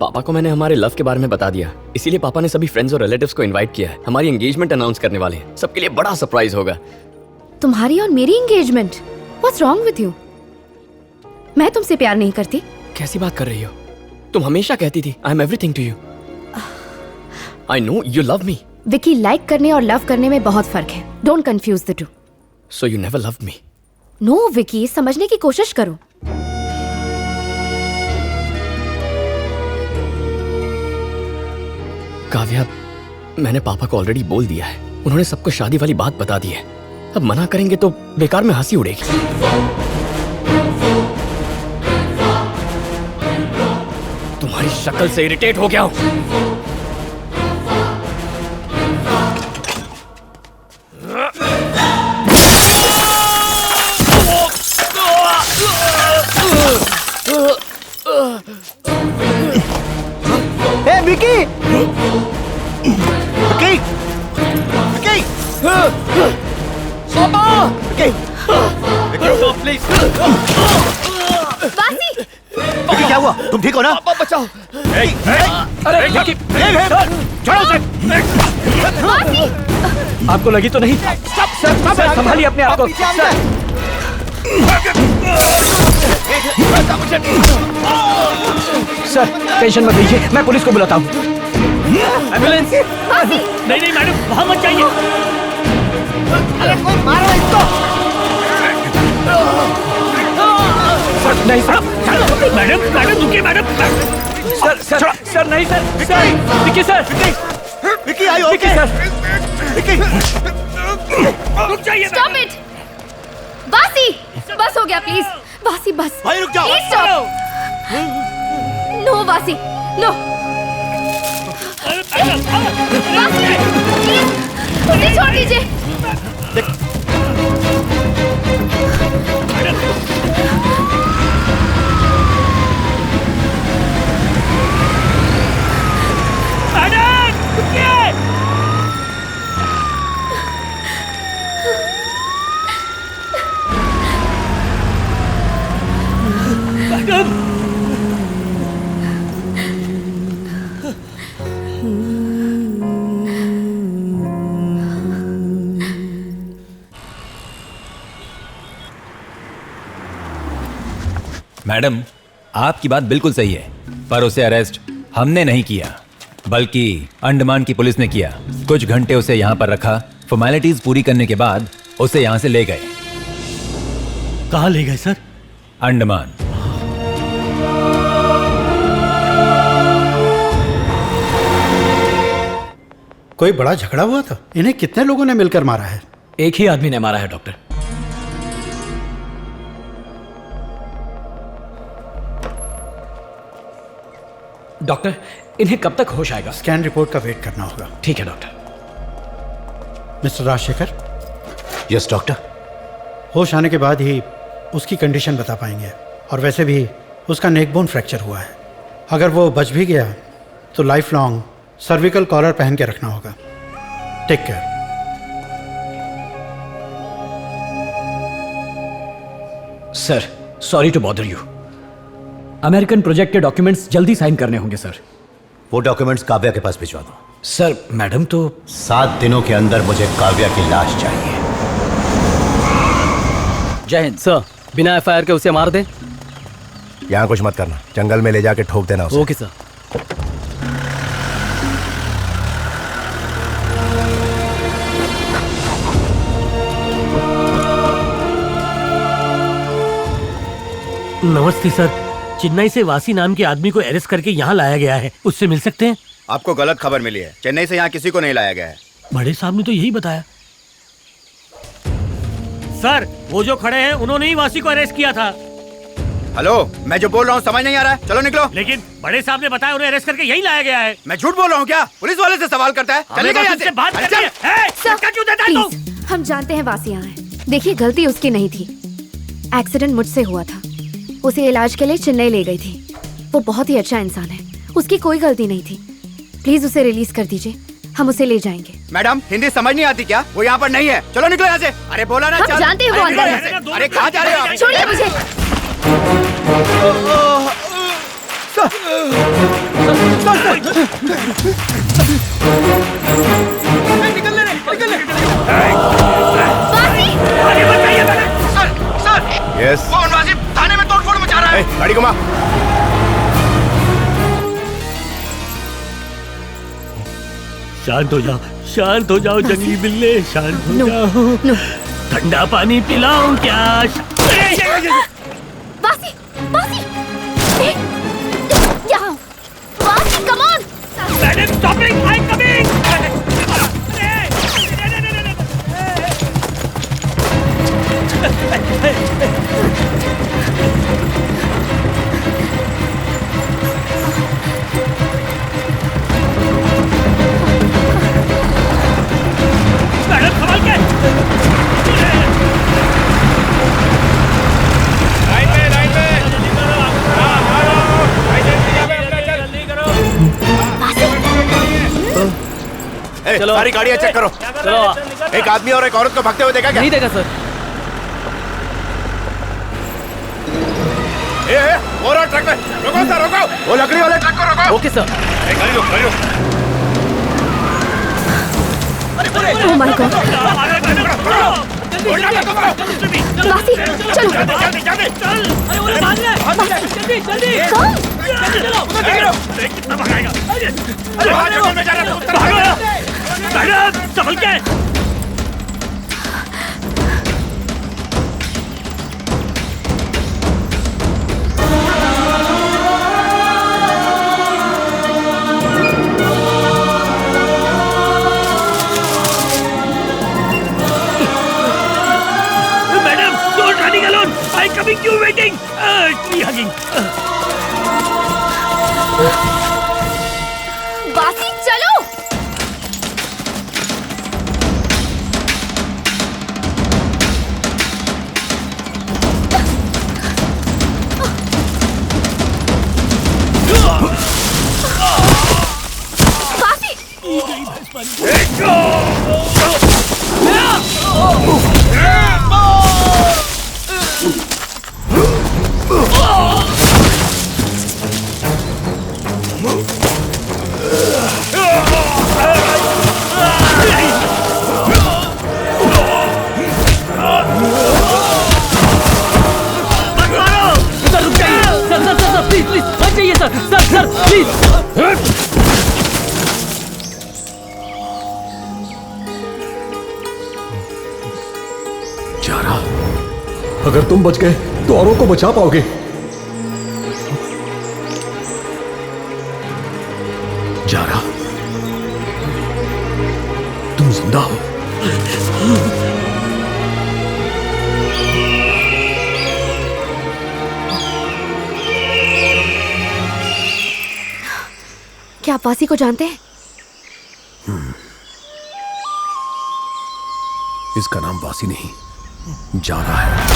पापा को मैंने हमारे लव के बारे में बता दिया, इसीलिए पापा ने सभी फ्रेंड्स और रिलेटिव्स को इनवाइट किया है। हमारी एंगेजमेंट अनाउंस करने वाले हैं। सबके लिए बड़ा सरप्राइज होगा। तुम्हारी और मेरी engagement? What's wrong with you? मैं तुमसे प्यार नहीं करती। कैसी बात कर रही हो? तुम हमेशा कहती थी I am everything to you. I know you love me. Vicky, like करने और लव करने में बहुत फर्क है। Don't confuse the two. So you never loved me? No Vicky, समझने की कोशिश करो। काव्या, मैंने पापा को ऑलरेडी बोल दिया है। उन्होंने सबको शादी वाली बात बता दी है। अब मना करेंगे तो बेकार में हंसी उड़ेगी। तुम्हारी शक्ल से इरिटेट हो गया हूं। Hey, Vicky! Vicky! Vicky! पापा! Vicky! Vicky, stop, please! वासी! विकी, क्या हुआ? तुम ठीक हो ना? पापा बचाओ! अरे विकी! छोड़ो उसे! आपको लगी तो नहीं? सर, संभालिए अपने आप को। सर, टेंशन मत लीजिए, मैं पुलिस को बुलाता हूँ। एम्बुलेंस! नहीं नहीं मैडम, वहां मत जाइए। अरे कोई मारो इसको! नहीं सर, मैडम मैडम रुकिए मैडम। सर नहीं सर। विकी सर! विकी, आई विकी सर! विकी! रुक जाइए। Stop it! वासी, बस हो गया प्लीज। वासी बस। भाई रुक जाओ। Please stop. नो वासी, नो। वासी, प्लीज मुझे छोड़ दीजिए। मैडम, आपकी बात बिल्कुल सही है। पर उसे अरेस्ट हमने नहीं किया, बल्कि अंडमान की पुलिस ने किया। कुछ घंटे उसे यहाँ पर रखा, फॉर्मेलिटीज पूरी करने के बाद उसे यहाँ से ले गए। कहाँ ले गए सर? अंडमान। कोई बड़ा झगड़ा हुआ था? इन्हें कितने लोगों ने मिलकर मारा है? एक ही आदमी ने मारा है डॉक्टर। डॉक्टर, इन्हें कब तक होश आएगा? स्कैन रिपोर्ट का वेट करना होगा। ठीक है doctor. Mister Rajshekhar. Yes doctor. होश आने के बाद ही उसकी कंडीशन बता पाएंगे, और वैसे भी उसका नेक बोन फ्रैक्चर हुआ है। अगर वो बच भी गया तो लाइफ लॉन्ग सर्विकल कॉलर पहन के रखना होगा। Take care. Sir, sorry to bother you. American project के डॉक्यूमेंट्स जल्दी साइन करने होंगे सर। वो डॉक्यूमेंट्स काव्या के पास भिजवा दो। सर, मैडम तो 7 दिनों के अंदर मुझे काव्या की लाश चाहिए। जय हिंद सर। बिना एफआईआर के उसे मार दे। यहाँ कुछ मत करना, जंगल में ले जाके ठोक देना उसे। Okay sir. नमस्ते सर, चेन्नई से वासी नाम के आदमी को अरेस्ट करके यहाँ लाया गया है, उससे मिल सकते हैं? आपको गलत खबर मिली है, चेन्नई से यहाँ किसी को नहीं लाया गया है। बड़े साहब ने तो यही बताया। सर, वो जो खड़े हैं उन्होंने ही वासी को अरेस्ट किया था। हेलो, मैं जो बोल रहा हूँ समझ नहीं आ रहा है? चलो निकलो। लेकिन बड़े साहब ने बताया उन्हें अरेस्ट करके यहीं लाया गया है। मैं झूठ बोल रहा हूँ क्या? पुलिस वाले से सवाल करता है। चलेगा यहाँ से? बात करनी है। धक्का क्यों देता है तू? प्लीज, हम जानते हैं वासी यहाँ है। देखिए, गलती उसकी नहीं थी। एक्सीडेंट मुझसे हुआ था। उसे इलाज के लिए चेन्नई ले गई थी। वो बहुत ही अच्छा इंसान है, उसकी कोई गलती नहीं थी। प्लीज उसे रिलीज कर दीजिए, हम उसे ले जाएंगे। मैडम, हिंदी समझ नहीं आती क्या? वो यहाँ पर नहीं है। चलो निकलो यहाँ से। अरे बोला ना। हम जानते हैं वो अंदर है। अरे कहाँ जा रहे हो आप? छोड़िए मुझे। यस। वो नवाजी थाने में तोड़फोड़ मचा रहा है। गाड़ी घुमा। शांत हो जाओ, शांत हो जाओ जंगली बिल्ले, शांत हो जाओ। ठंडा पानी पिलाऊं क्या? वासी, वासी, यहाँ, वासी, come on! Madam, stopping! I'm coming! Madam, संभाल के! चलो, सारी गाड़ियां चेक करो। चलो। एक आदमी और एक औरत को भागते हुए देखा क्या? नहीं देखा सर। वो रहा ट्रक में। रोको सर, रोको। वो लकड़ी वाले ट्रक को रोको। Okay sir. गाड़ी लो, गाड़ी लो। Oh my God! वासी, चलो। अरे वो भाग रहे हैं। जल्दी, जल्दी। कितना भागेगा? अरे भागो में जा रहा है। भागो। मैडम, संभल के। I'm coming, you waiting. Tree hugging. वासी, चलो। सर, रुक जाइए। सर, प्लीज, प्लीज, मत जाइए सर। सर, सर, अगर तुम बच गए तो औरों को बचा पाओगे। जारा, तुम जिंदा हो। क्या आप वासी को जानते हैं? इसका नाम वासी नहीं, जारा है।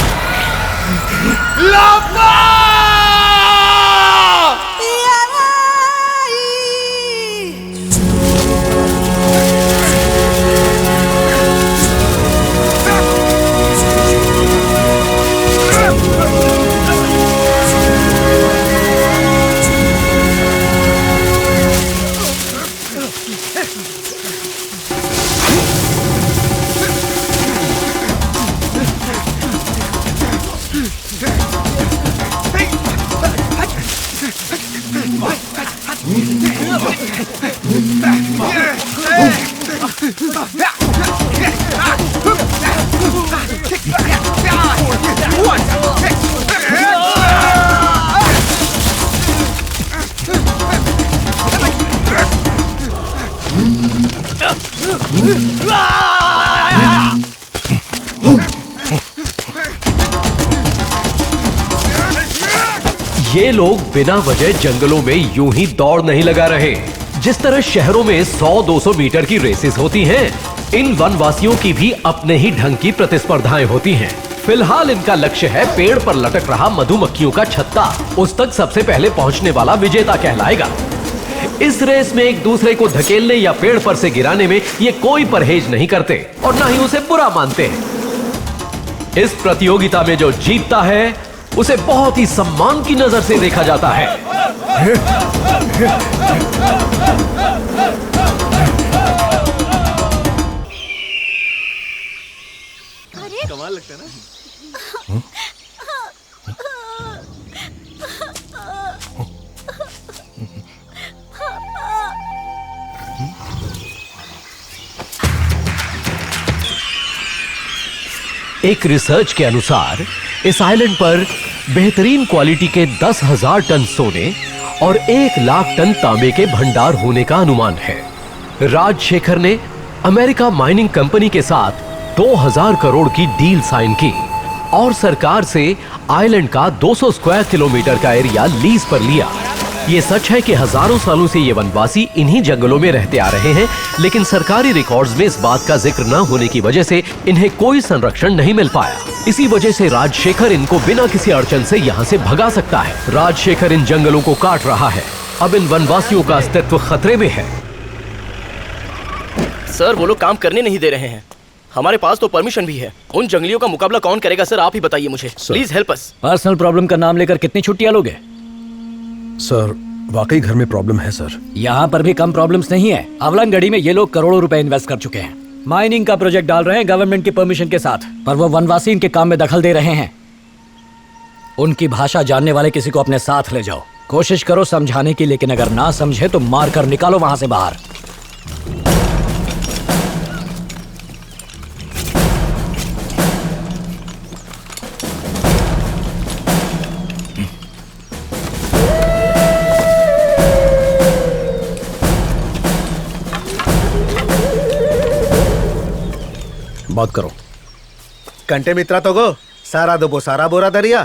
ये लोग बिना वजह जंगलों में यूं ही दौड़ नहीं लगा रहे। जिस तरह शहरों में 100-200 मीटर की रेसेस होती हैं, इन वनवासियों की भी अपने ही ढंग की प्रतिस्पर्धाएं होती हैं। फिलहाल इनका लक्ष्य है पेड़ पर लटक रहा मधुमक्खियों का छत्ता। उस तक सबसे पहले पहुंचने वाला विजेता कहलाएगा। इस रेस में एक दूसरे को धकेलने या पेड़ पर से गिराने में ये कोई परहेज नहीं करते और ना ही उसे बुरा मानते हैं। इस प्रतियोगिता में जो जीतता है उसे बहुत ही सम्मान की नजर से देखा जाता है। कमाल लगता है ना। एक रिसर्च के अनुसार इस आइलैंड पर बेहतरीन क्वालिटी के 10,000 टन सोने और 1 लाख टन तांबे के भंडार होने का अनुमान है। राजशेखर ने अमेरिका माइनिंग कंपनी के साथ 2000 करोड़ की डील साइन की और सरकार से आइलैंड का 200 स्क्वायर किलोमीटर का एरिया लीज पर लिया। ये सच है कि हजारों सालों से ये वनवासी इन्हीं जंगलों में रहते आ रहे हैं, लेकिन सरकारी रिकॉर्ड्स में इस बात का जिक्र न होने की वजह से इन्हें कोई संरक्षण नहीं मिल पाया। इसी वजह से राजशेखर इनको बिना किसी अड़चन से यहाँ से भगा सकता है। राजशेखर इन जंगलों को काट रहा है। अब इन वनवासियों का अस्तित्व खतरे में है। सर, वो लोग काम करने नहीं दे रहे हैं। हमारे पास तो परमिशन भी है। उन जंगलियों का मुकाबला कौन करेगा सर? आप ही बताइए मुझे। Please help us. Personal problem का नाम लेकर कितनी छुट्टियां लोगे? सर, वाकई घर में प्रॉब्लम है सर। यहाँ पर भी कम प्रॉब्लम्स नहीं है। अवलंगड़ी में ये लोग करोड़ों रुपए इन्वेस्ट कर चुके हैं। माइनिंग का प्रोजेक्ट डाल रहे हैं गवर्नमेंट की परमिशन के साथ, पर वो वनवासी इनके काम में दखल दे रहे हैं। उनकी भाषा जानने वाले किसी को अपने साथ ले जाओ। कोशिश करो समझाने की, लेकिन अगर ना समझे तो मार कर निकालो वहां से बाहर। बात करो। कंटे मित्रा तो गो सारा दो सारा बोरा दरिया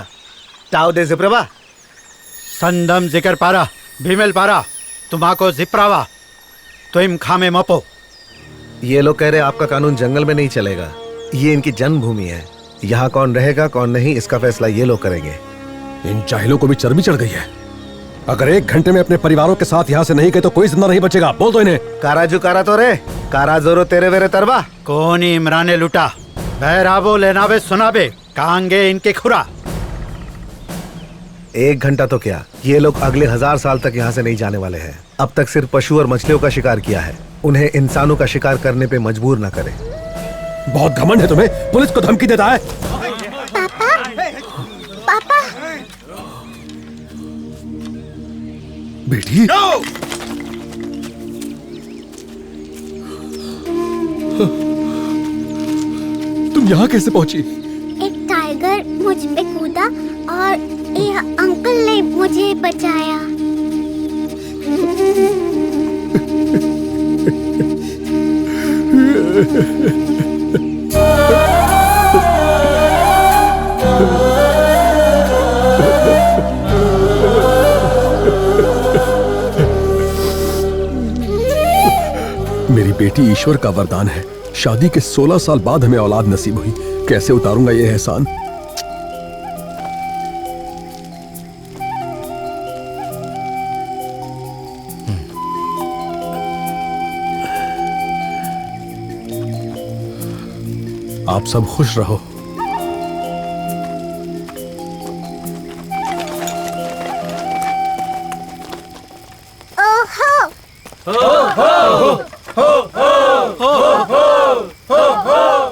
टाव दे जिप्रवा संदम जिकर पारा भीमेल पारा तुम्हाको जिप्रावा तो इम खामे मपो। ये लोग कह रहे आपका कानून जंगल में नहीं चलेगा। ये इनकी जन्मभूमि है। यहाँ कौन रहेगा कौन नहीं इसका फैसला ये लोग करेंगे। इन जाहिलों को भी चर्बी चढ़ गई है। अगर 1 घंटे में अपने परिवारों के साथ यहाँ से नहीं गए तो कोई जिंदा नहीं बचेगा। बोल दो इन्हें। काराजू कारा तो रे कारा जोरो तेरे वेरे तरबा कौन इमराने लुटा बहराबो लेनावे सुनाबे कांगे इनके खुरा। 1 घंटा तो क्या, ये लोग अगले 1000 साल तक यहाँ से नहीं जाने वाले हैं। अब तक सिर्फ पशु और मछलियों का शिकार किया है। उन्हें इंसानों का शिकार करने पे मजबूर न करें। बहुत घमंड है तुम्हें, पुलिस को धमकी देता है। पापा बेटी तुम यहाँ कैसे पहुंची? एक टाइगर मुझ पे कूदा और ये अंकल ने मुझे बचाया। मेरी बेटी ईश्वर का वरदान है। शादी के 16 साल बाद हमें औलाद नसीब हुई। कैसे उतारूंगा ये एहसान? आप सब खुश रहो।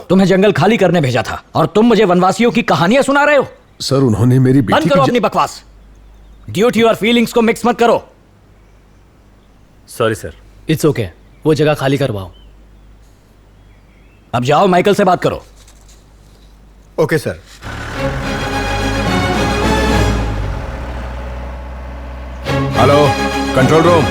तुम्हें जंगल खाली करने भेजा था और तुम मुझे वनवासियों की कहानियां सुना रहे हो। सर, उन्होंने मेरी बेटी बंद करो अपनी बकवास। ड्यूटी और फीलिंग्स को मिक्स मत करो। Sorry sir. इट्स ओके, वो जगह खाली करवाओ। अब जाओ माइकल से बात करो। Okay sir. Hello, control room.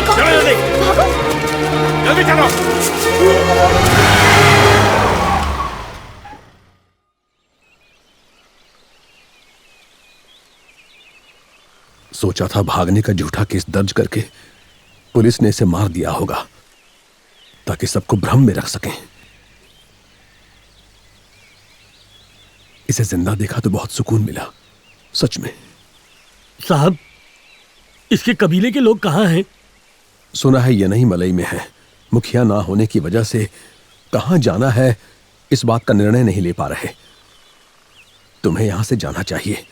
चलो जल्दी, जल्दी चलो। सोचा था भागने का झूठा केस दर्ज करके पुलिस ने इसे मार दिया होगा ताकि सबको भ्रम में रख सकें। इसे जिंदा देखा तो बहुत सुकून मिला, सच में। साहब, इसके कबीले के लोग कहाँ हैं? सुना है ये नहीं मलई में है। मुखिया ना होने की वजह से कहां जाना है इस बात का निर्णय नहीं ले पा रहे। तुम्हें यहां से जाना चाहिए।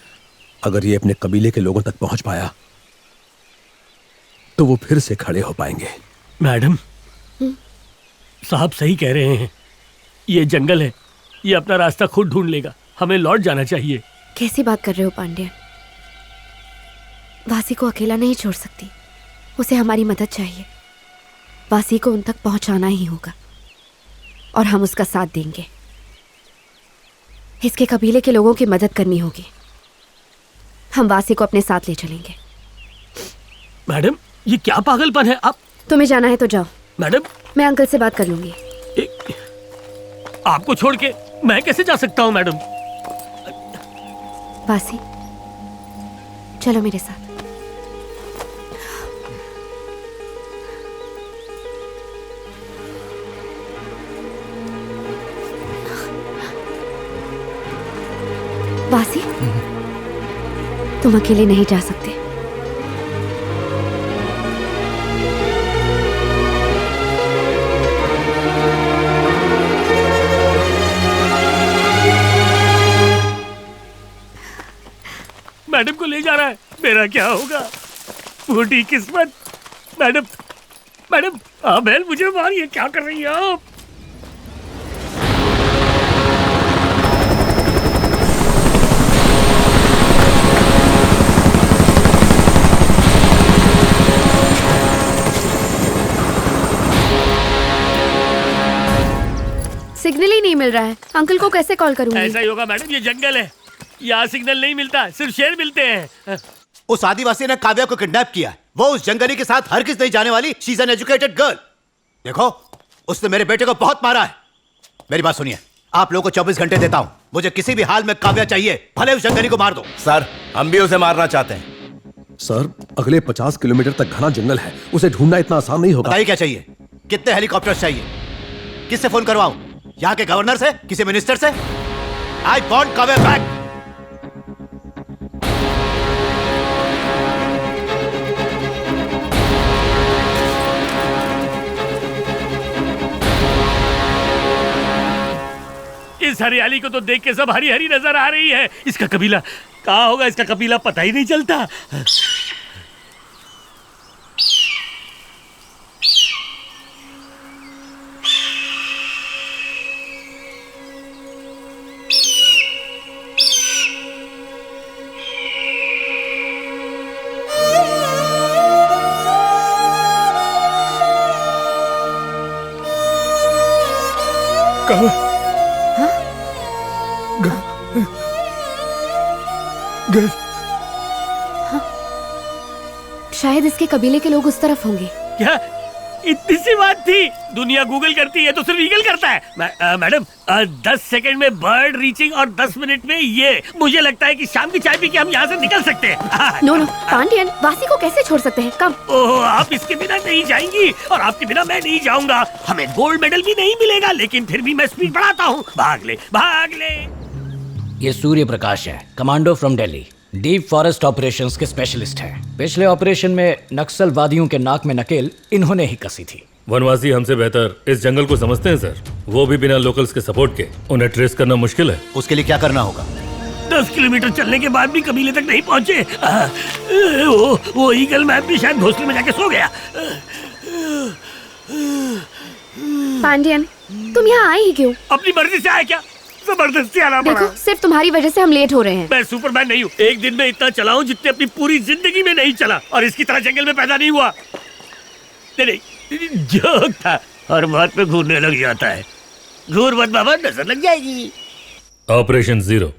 अगर ये अपने कबीले के लोगों तक पहुंच पाया तो वो फिर से खड़े हो पाएंगे। मैडम, साहब सही कह रहे हैं। ये जंगल है, ये अपना रास्ता खुद ढूंढ लेगा। हमें लौट जाना चाहिए। कैसी बात कर रहे हो पांड्यन? वासी को अकेला नहीं छोड़ सकती। उसे हमारी मदद चाहिए। वासी को उन तक पहुंचाना ही होगा और हम उसका साथ देंगे। इसके कबीले के लोगों की मदद करनी होगी। हम वासी को अपने साथ ले चलेंगे। मैडम, ये क्या पागलपन है? आप तुम्हें जाना है तो जाओ। मैडम, मैं अंकल से बात कर लूंगी। आपको छोड़ के मैं कैसे जा सकता हूँ मैडम? वासी, चलो मेरे साथ। वासी, तुम अकेले नहीं जा सकते। मैडम को ले जा रहा है, मेरा क्या होगा? फूटी किस्मत। मैडम, मैडम, बेल मुझे मारिए। क्या कर रही हैं आप? सिग्नल ही नहीं मिल रहा है। अंकल को कैसे कॉल करूंगी? ऐसा ही होगा मैडम, ये जंगल है, यहाँ सिग्नल नहीं मिलता, सिर्फ शेर मिलते हैं। उस आदिवासी ने काव्या को किडनैप किया। वो उस जंगली के साथ हरगिज नहीं जाने वाली। She is an educated girl. देखो, उसने मेरे बेटे को बहुत मारा है। मेरी बात सुनिए, आप लोगों को 24 घंटे देता हूं। मुझे किसी भी हाल में काव्या चाहिए, भले उस जंगली को मार दो। सर, हम भी उसे मारना चाहते हैं। सर, अगले 50 किलोमीटर तक घना जंगल है। उसे ढूंढना इतना आसान नहीं होगा। बताइए क्या चाहिए? कितने हेलीकॉप्टर्स चाहिए? किससे फोन करवाऊं? यहाँ के गवर्नर से? किसी मिनिस्टर से? I want Kavya back. इस हरियाली को तो देख के सब हरी हरी नजर आ रही है। इसका कबीला कहाँ होगा? इसका कबीला पता ही नहीं चलता। शायद इसके कबीले के लोग उस तरफ होंगे। क्या इतनी सी बात थी? दुनिया गूगल करती है तो सिर्फ ईगल करता है। मैडम 10 सेकंड में बर्ड रीचिंग और 10 मिनट में ये। मुझे लगता है कि शाम की चाय पी के हम यहाँ से निकल सकते हैं। नो पांडियन, वासी को कैसे छोड़ सकते हैं? कम। ओह, आप इसके बिना नहीं जाएंगी और आपके बिना मैं नहीं जाऊंगा। हमें गोल्ड मेडल भी नहीं मिलेगा, लेकिन फिर भी मैं स्पीड बढ़ाता हूँ। भाग ले, भाग ले। ये सूर्य प्रकाश है, commando from Delhi, deep forest operations के स्पेशलिस्ट हैं। पिछले ऑपरेशन में नक्सलवादियों के नाक में नकेल इन्होंने ही कसी थी। वनवासी हमसे बेहतर इस जंगल को समझते हैं सर, वो भी बिना लोकल्स के सपोर्ट के। उन्हें ट्रेस करना मुश्किल है। उसके लिए क्या करना होगा? 10 किलोमीटर चलने के बाद भी कबीले तक नहीं पहुंचे। वो ईगल मैप भी शायद घोंसले में जाके सो गया। पांडियन, तुम यहाँ आए ही क्यों? अपनी मर्जी से आए क्या? जबरदस्ती आना पड़ा। देखो, सिर्फ तुम्हारी वजह से हम लेट हो रहे हैं। मैं सुपरमैन नहीं हूँ। एक दिन में इतना चला हूँ जितने अपनी पूरी जिंदगी में नहीं चला, और इसकी तरह जंगल में पैदा नहीं हुआ। नहीं, जोक था। हर बात पे घूरने लग जाता है। घूर मत बाबा, नजर लग जाएगी। Operation zero.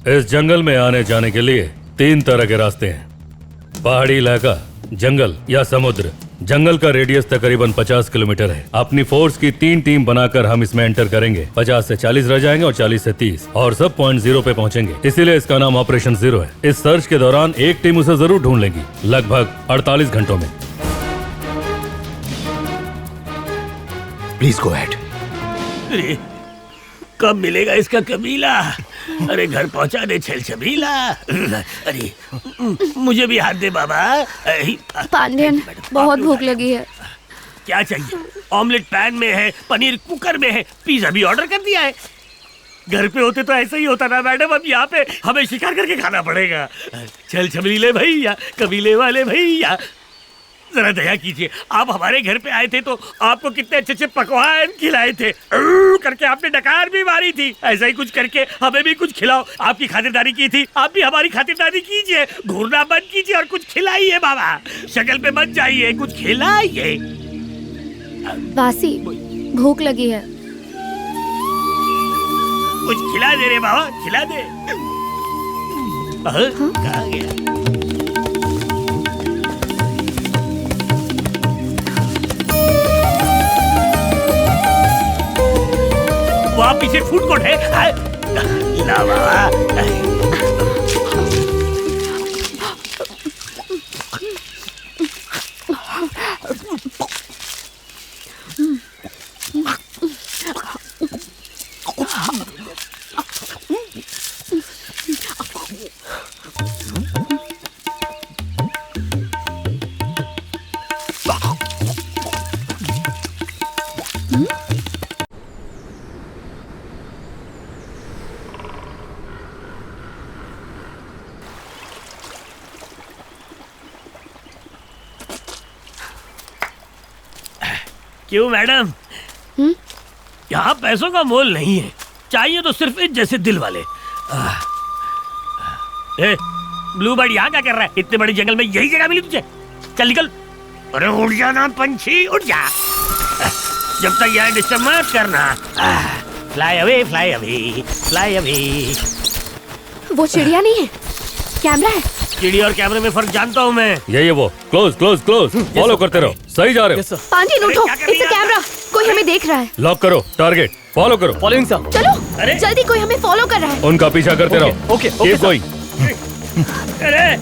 इस जंगल में आने जाने के लिए 3 तरह के रास्ते हैं: पहाड़ी इलाका, जंगल या समुद्र। जंगल का रेडियस तकरीबन 50 किलोमीटर है। अपनी फोर्स की 3 टीम बनाकर हम इसमें एंटर करेंगे। 50 से 40 रह जाएंगे और 40 से 30, और सब पॉइंट 0 पे पहुंचेंगे। इसीलिए इसका नाम ऑपरेशन जीरो है। इस सर्च के दौरान एक टीम उसे जरूर ढूंढ लेगी, लगभग 48 घंटों में। Please go ahead. अरे कब मिलेगा इसका कबीला? अरे घर पहुंचा दे छेल छबीला। अरे मुझे भी हाथ दे बाबा। पांडियन, बहुत भूख लगी है। क्या चाहिए? ऑमलेट पैन में है, पनीर कुकर में है, पिज्जा भी ऑर्डर कर दिया है। घर पे होते तो ऐसा ही होता ना मैडम। अब यहाँ पे हमें शिकार करके खाना पड़ेगा। छेल छबीले भैया, कबीले वाले भैया, जरा दया कीजिए। आप हमारे घर पे आए थे तो आपको कितने अच्छे अच्छे पकवान खिलाए थे। करके आपने डकार भी मारी थी। ऐसा ही कुछ करके हमें भी कुछ खिलाओ। आपकी खातिरदारी की थी, आप भी हमारी खातिरदारी कीजिए। घूरना बंद कीजिए और कुछ खिलाइए बाबा। शक्ल पे मत जाइए, कुछ खिलाइए। वासी, भूख लगी है। कुछ खिला दे रे बाबा, खिला दे। कहाँ गया? वहाँ पीछे फूड कोर्ट है। ला बाबा। क्यों मैडम? यहाँ पैसों का मोल नहीं है, चाहिए तो सिर्फ इस जैसे दिल वाले। ब्लू बर्ड यहाँ क्या कर रहा है? इतने बड़े जंगल में यही जगह मिली तुझे? चल निकल। अरे उड़ जाना पंछी, उड़ जा। जब तक यहाँ डिस्टर्ब मत करना। Fly away, fly away, fly away. वो चिड़िया नहीं है, कैमरा है। चिड़ी और कैमरे में फर्क जानता हूँ मैं। यही है वो। क्लोज क्लोज क्लोज, फॉलो करते रहो। सही जा रहे हो। पांडियन उठो, इट्स अ कैमरा। कोई हमें देख रहा है। लॉक करो, टारगेट फॉलो करो। Following sir. चलो जल्दी, कोई हमें फॉलो कर रहा है। उनका पीछा करते रहो। Okay keep going. अरे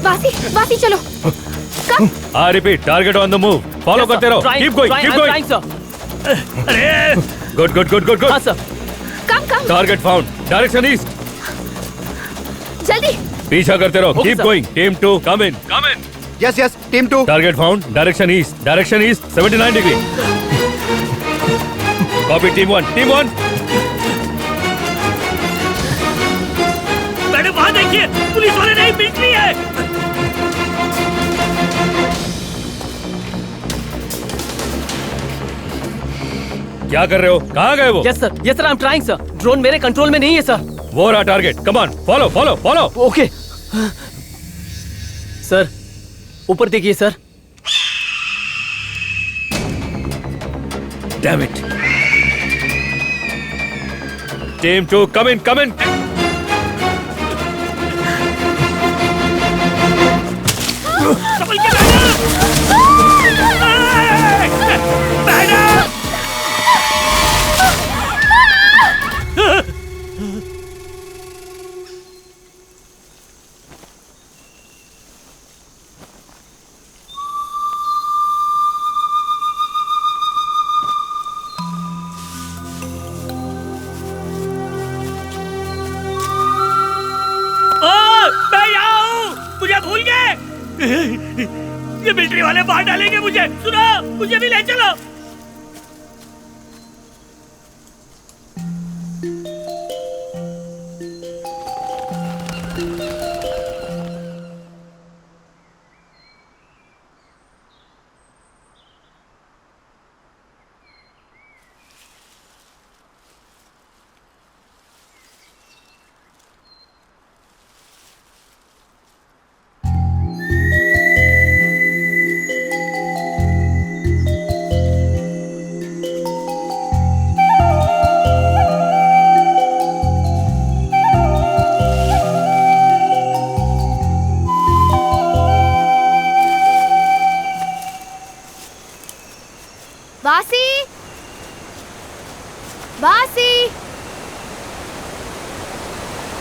वासी चलो। Come. I repeat, target on the move. Follow करते रहो। Keep going, keep going. अरे good good good good good. हाँ sir. Come. Target found, direction east. जल्दी पीछा करते रहो। Keep going. Team 2 come in, come in. Yes yes, team 2। Target found, direction east, direction east 79 degree. Copy team 1, team 1। Madam वहाँ देखिए, police वाले नहीं, military है। क्या कर रहे हो? कहाँ गए वो? Yes sir, I am trying sir. Drone मेरे कंट्रोल में नहीं है सर। वो रहा target. Come on, follow follow follow. Okay sir, ऊपर देखिए sir. Damn it. Team 2 come in come इन। मुझे भूल गए। ये मिलिट्री वाले बाहर डालेंगे मुझे। सुनो, मुझे भी ले चलो।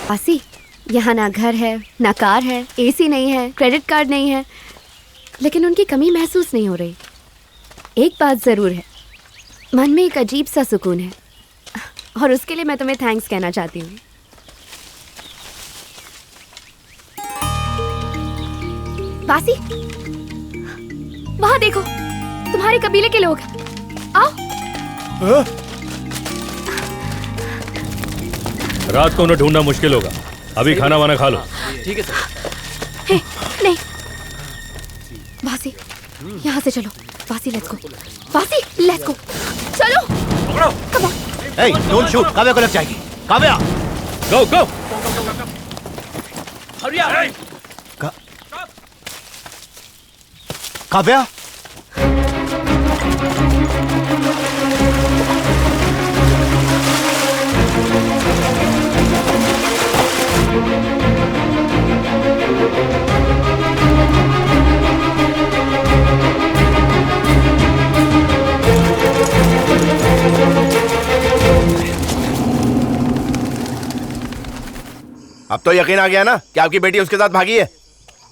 बासी, यहाँ ना घर है, ना कार है, एसी नहीं है, क्रेडिट कार्ड नहीं है, लेकिन उनकी कमी महसूस नहीं हो रही। एक बात जरूर है, मन में एक अजीब सा सुकून है, और उसके लिए मैं तुम्हें थैंक्स कहना चाहती हूँ। बासी, वहां देखो, तुम्हारे कबीले के लोग। आओ। रात को उन्हें ढूंढना मुश्किल होगा, अभी खाना वाना खा लो। ठीक है सर। नहीं, बासी, यहाँ से चलो। बासी, लेट्स गो। बासी, लेट्स गो। चलो। पकड़ो। Come on. Hey, don't shoot. Kavya को लग जाएगी। Kavya. Go, go. Hurry up. Kavya. अब तो यकीन आ गया ना कि आपकी बेटी उसके साथ भागी है।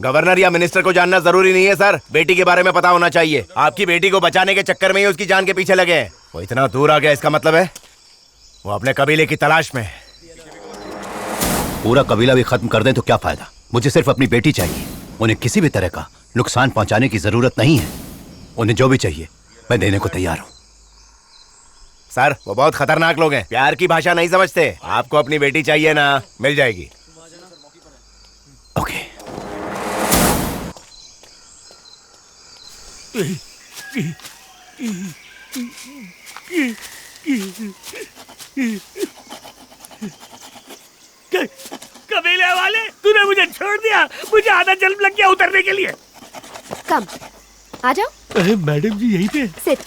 गवर्नर या मिनिस्टर को जानना जरूरी नहीं है सर, बेटी के बारे में पता होना चाहिए। आपकी बेटी को बचाने के चक्कर में ही उसकी जान के पीछे लगे हैं। वो इतना दूर आ गया, इसका मतलब है वो अपने कबीले की तलाश में है। पूरा कबीला भी खत्म कर दें तो क्या फायदा, मुझे सिर्फ अपनी बेटी चाहिए। उन्हें किसी भी तरह का नुकसान पहुंचाने की जरूरत नहीं है। उन्हें जो भी चाहिए मैं देने को तैयार हूँ। सर, वो बहुत खतरनाक लोग हैं, प्यार की भाषा नहीं समझते। आपको अपनी बेटी चाहिए ना, मिल जाएगी। ओके। कबीले वाले, तूने मुझे छोड़ दिया। मुझे आधा जन्म लग गया उतरने के लिए। कम, आ जाओ। मैडम जी यहीं पे। सिट।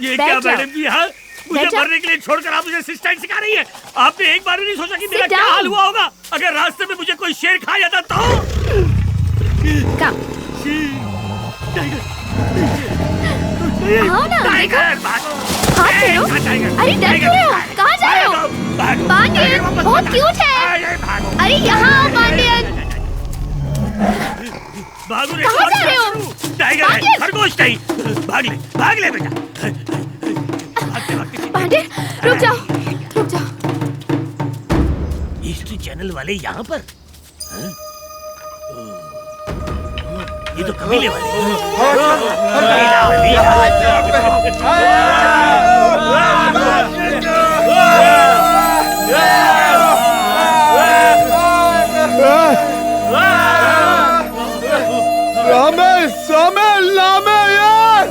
ये क्या मैडम जी, यहाँ मुझे मरने के लिए छोड़कर आप मुझे सिस्टम सिखा रही है। आपने एक बार भी नहीं सोचा कि मेरा क्या हाल हुआ होगा अगर रास्ते में मुझे कोई शेर खा जाता तो? कम। आओ ना, देखो। हाथ छोड़ो। अरे डर क्यों रहे हो? कहाँ जा रहे हो? पांडियन, बहुत क्यूट है। अरे यहाँ आओ पांडियन। कहाँ जा रहे हो? टाइगर, खरगोश नहीं। भाग ले बेटा। पांडियन, रुक जाओ, रुक जाओ। हिस्ट्री चैनल वाले यहाँ पर? ये तो कबीले वाले। रामे, सामे, लामे यार।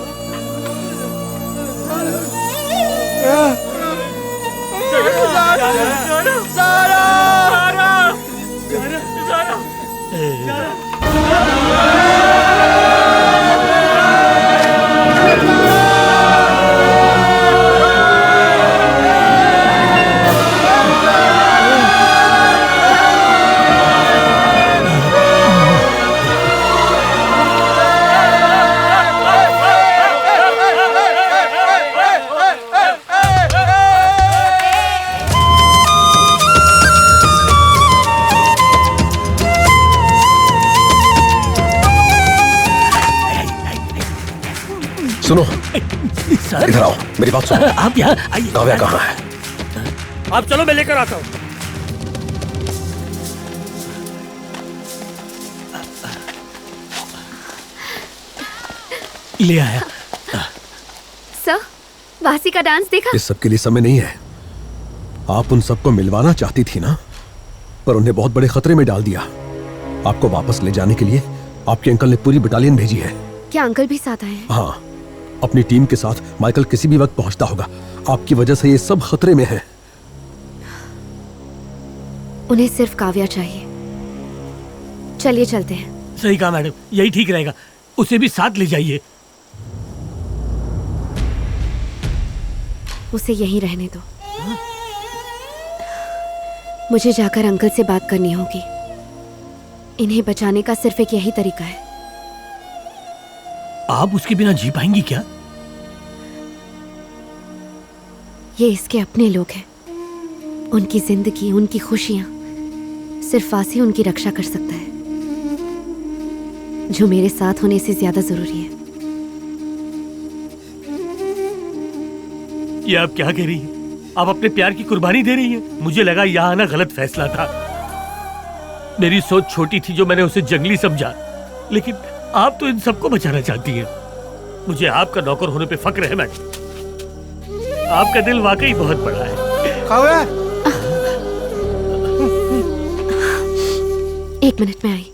सुनो, सर इधर आओ, मेरी बात सुनो। आप यहाँ आइए। काव्या कहाँ है? आप चलो, मैं लेकर आता हूँ। ले आया। सर, वासी का डांस देखा? इस सब के लिए समय नहीं है। आप उन सबको मिलवाना चाहती थी ना, पर उन्हें बहुत बड़े खतरे में डाल दिया। आपको वापस ले जाने के लिए आपके अंकल ने पूरी बटालियन भेजी है। क्या अंकल भी साथ आए हैं? हाँ, अपनी टीम के साथ माइकल किसी भी वक्त पहुंचता होगा। आपकी वजह से ये सब खतरे में है। उन्हें सिर्फ काव्या चाहिए। चलिए चलते हैं। सही कहा मैडम, यही ठीक रहेगा। उसे भी साथ ले जाइए। उसे यहीं रहने दो। मुझे जाकर अंकल से बात करनी होगी। इन्हें बचाने का सिर्फ एक यही तरीका है। आप उसके बिना जी पाएंगी क्या? ये इसके अपने लोग हैं। उनकी जिंदगी, उनकी खुशियां सिर्फ वासी उनकी रक्षा कर सकता है, जो मेरे साथ होने से ज्यादा जरूरी है। ये आप क्या कह रही हैं? आप अपने प्यार की कुर्बानी दे रही हैं। मुझे लगा यहाँ आना गलत फैसला था। मेरी सोच छोटी थी जो मैंने उसे जंगली समझा, लेकिन आप तो इन सबको बचाना चाहती हैं। मुझे आपका नौकर होने पे फक्र है मैडम। आपका दिल वाकई बहुत बड़ा है। काव्या, 1 मिनट में आई।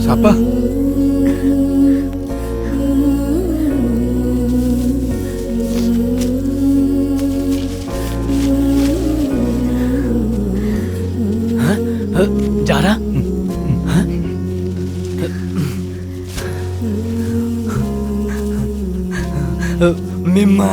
सापा, जा रहा? मिम्मा,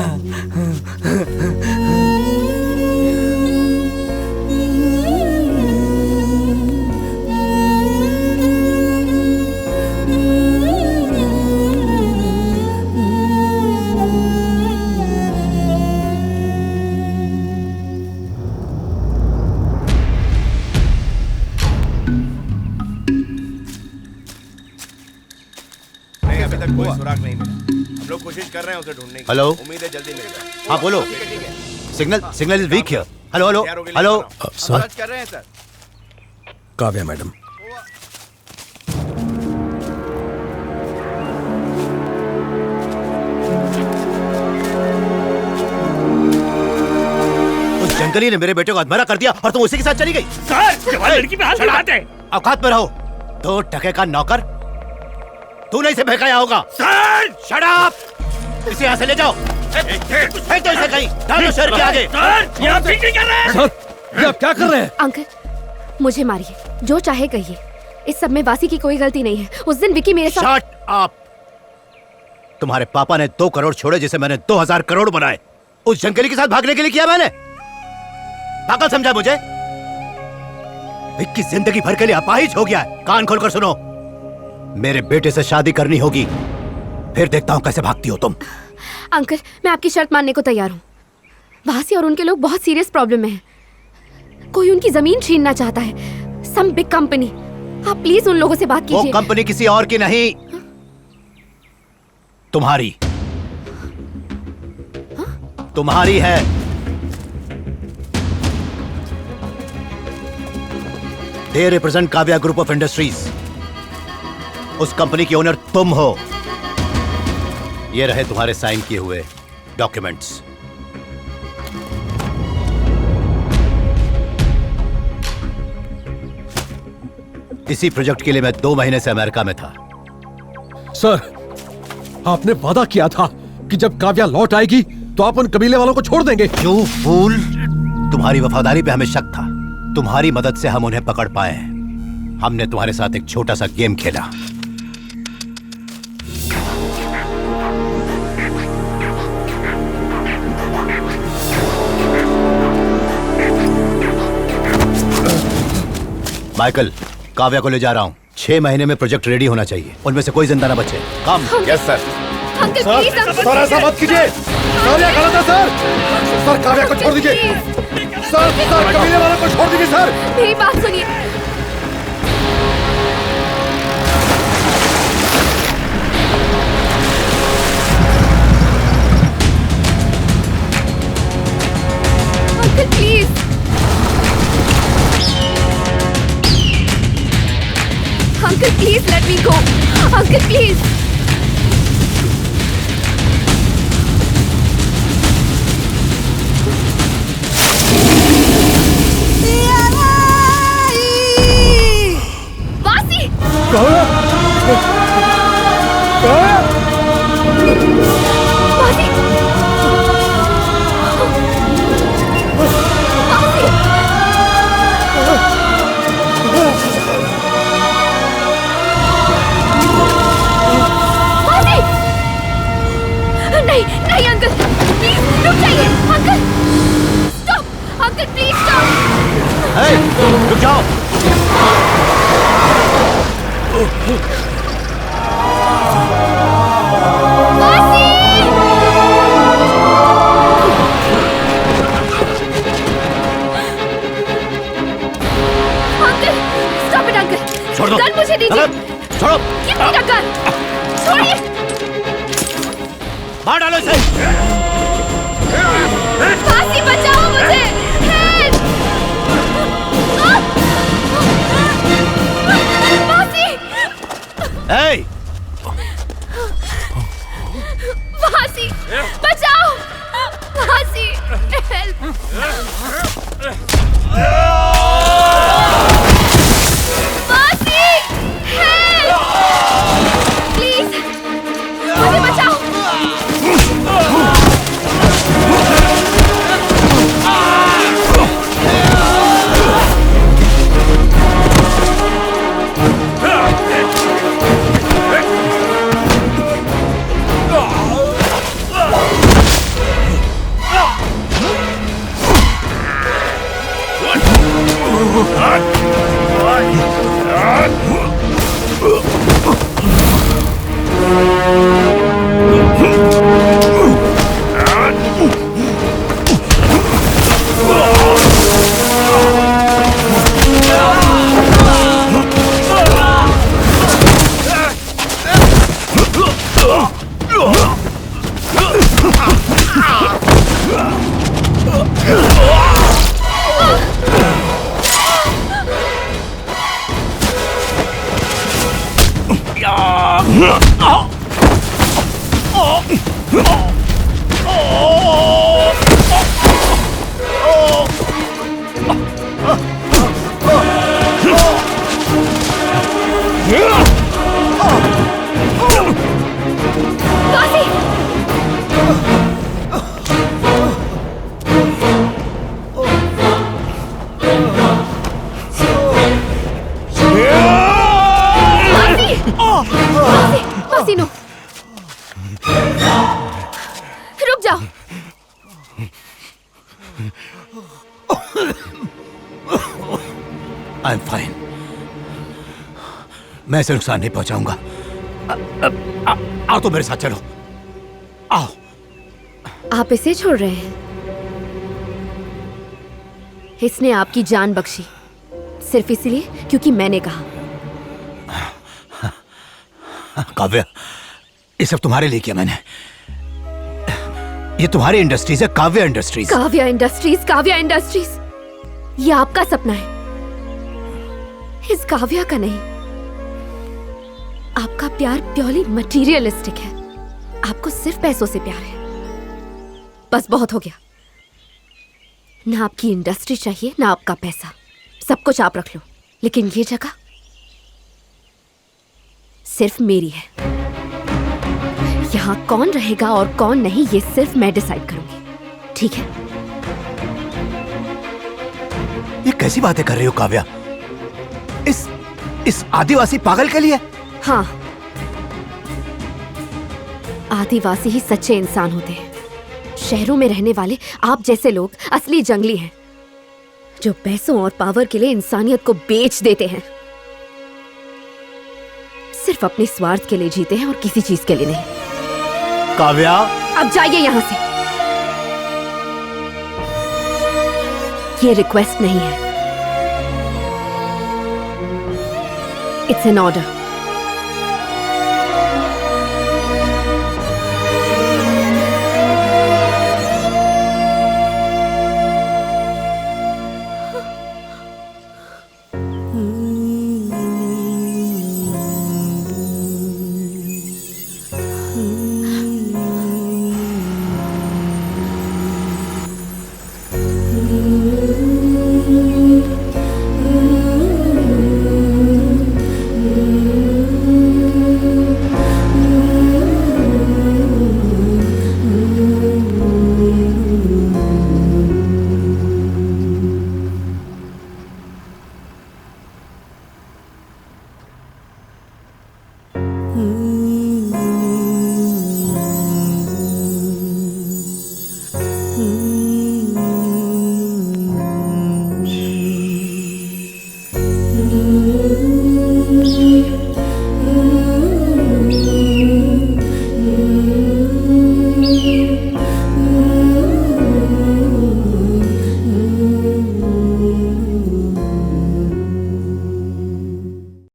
अभी तक कोई सुराग नहीं मिला। हम लोग कोशिश कर रहे हैं उसे ढूंढने की। हेलो? उम्मीद है जल्दी मिल जाए। हाँ बोलो। Signal is weak here. Hello hello hello. Sir, कर रहे हैं सर। काव्या मैडम, उस जंगली ने मेरे बेटे को अधमरा कर दिया और तुम उसी के साथ चली गई। सर, जवान लड़की पे हाथ लगाते हैं। औकात में रहो। 2 टके का नौकर, तूने इसे बहकाया होगा। Sir, shut up! इसे यहाँ से ले जाओ। फेंक दो इसे कहीं, डालो शहर के आगे। सर, ये आप ठीक नहीं कर रहे हैं। सर, ये आप क्या कर रहे हैं? अंकल, मुझे मारिए, जो चाहे कहिए। इस सब में वासी की कोई गलती नहीं है। उस दिन विकी मेरे साथ। Shut up! तुम्हारे पापा ने 2 करोड़ छोड़े जिसे मैंने 2000 करोड़ बनाए। उस जंगली के साथ भागने के लिए किया मैंने। पागल समझा मुझे? विक्की जिंदगी भर के लिए अपाहिज हो गया है। कान खोलकर सुनो, मेरे बेटे से शादी करनी होगी, फिर देखता हूं कैसे भागती हो तुम। अंकल, मैं आपकी शर्त मानने को तैयार हूँ। वासी और उनके लोग बहुत सीरियस प्रॉब्लम में हैं। कोई उनकी जमीन छीनना चाहता है। Some big company. आप प्लीज उन लोगों से बात वो कीजिए। कंपनी किसी और की नहीं, तुम्हारी। तुम्हारी है। They represent Kavya group of industries. उस कंपनी की ओनर तुम हो। ये रहे तुम्हारे साइन किए हुए डॉक्यूमेंट्स। इसी प्रोजेक्ट के लिए मैं 2 महीने से अमेरिका में था। सर, आपने वादा किया था कि जब काव्या लौट आएगी तो आप उन कबीले वालों को छोड़ देंगे। You fool! तुम्हारी वफादारी पे हमें शक था। तुम्हारी मदद से हम उन्हें पकड़ पाए हैं। हमने तुम्हारे साथ एक छोटा सा गेम खेला। माइकल, काव्या को ले जा रहा हूं। 6 महीने में प्रोजेक्ट रेडी होना चाहिए, उनमें से कोई जिंदा ना बचे। काम। Yes sir. Uncle sir, please uncle sir ऐसा मत कीजिए सर, ये गलत है सर। सर काव्या को छोड़ दीजिए सर, सर कमीने वालों को छोड़ दीजिए सर। मेरी बात सुनिए। Uncle please, uncle please let me go. Uncle please. वासी! वासी! नहीं नहीं अंकल प्लीज रुक जाइए। Uncle stop. Uncle please stop. रुक जाओ। Uncle stop it. अंकल छोड़ दो। गन मुझे दीजिए। छोड़ो। कितनी का गन? छोड़िए। मार डालो इसे। फांसी बचाओ मुझे। हेल्प! फांसी! Hey! फांसी बचाओ। फांसी हेल्प! फांसी हेल्प! प्लीज मुझे बचाओ। नो रुक जाओ। आई एम फाइन, मैं इसे नुकसान नहीं पहुंचाऊंगा। आओ तो मेरे साथ चलो, आओ। आप इसे छोड़ रहे हैं? इसने आपकी जान बख्शी सिर्फ इसलिए क्योंकि मैंने कहा। काव्या, ये सब तुम्हारे लिए किया मैंने। ये तुम्हारी इंडस्ट्रीज है, Kavya industries. Kavya industries, Kavya industries, ये आपका सपना है, इस काव्या का नहीं। आपका प्यार प्योरली मटेरियलिस्टिक है। आपको सिर्फ पैसों से प्यार है। बस बहुत हो गया। ना आपकी इंडस्ट्री चाहिए, ना आपका पैसा। सब कुछ आप रख लो, लेकिन ये जगह सिर्फ मेरी है। यहां कौन रहेगा और कौन नहीं, ये सिर्फ मैं डिसाइड करूंगी, ठीक है? ये कैसी बातें कर रही हो काव्या? इस आदिवासी पागल के लिए? हाँ, आदिवासी ही सच्चे इंसान होते हैं। शहरों में रहने वाले आप जैसे लोग असली जंगली हैं, जो पैसों और पावर के लिए इंसानियत को बेच देते हैं। सिर्फ अपने स्वार्थ के लिए जीते हैं और किसी चीज के लिए नहीं। काव्या, अब जाइए यहां से। ये रिक्वेस्ट नहीं है, इट्स एन ऑर्डर। Hmm.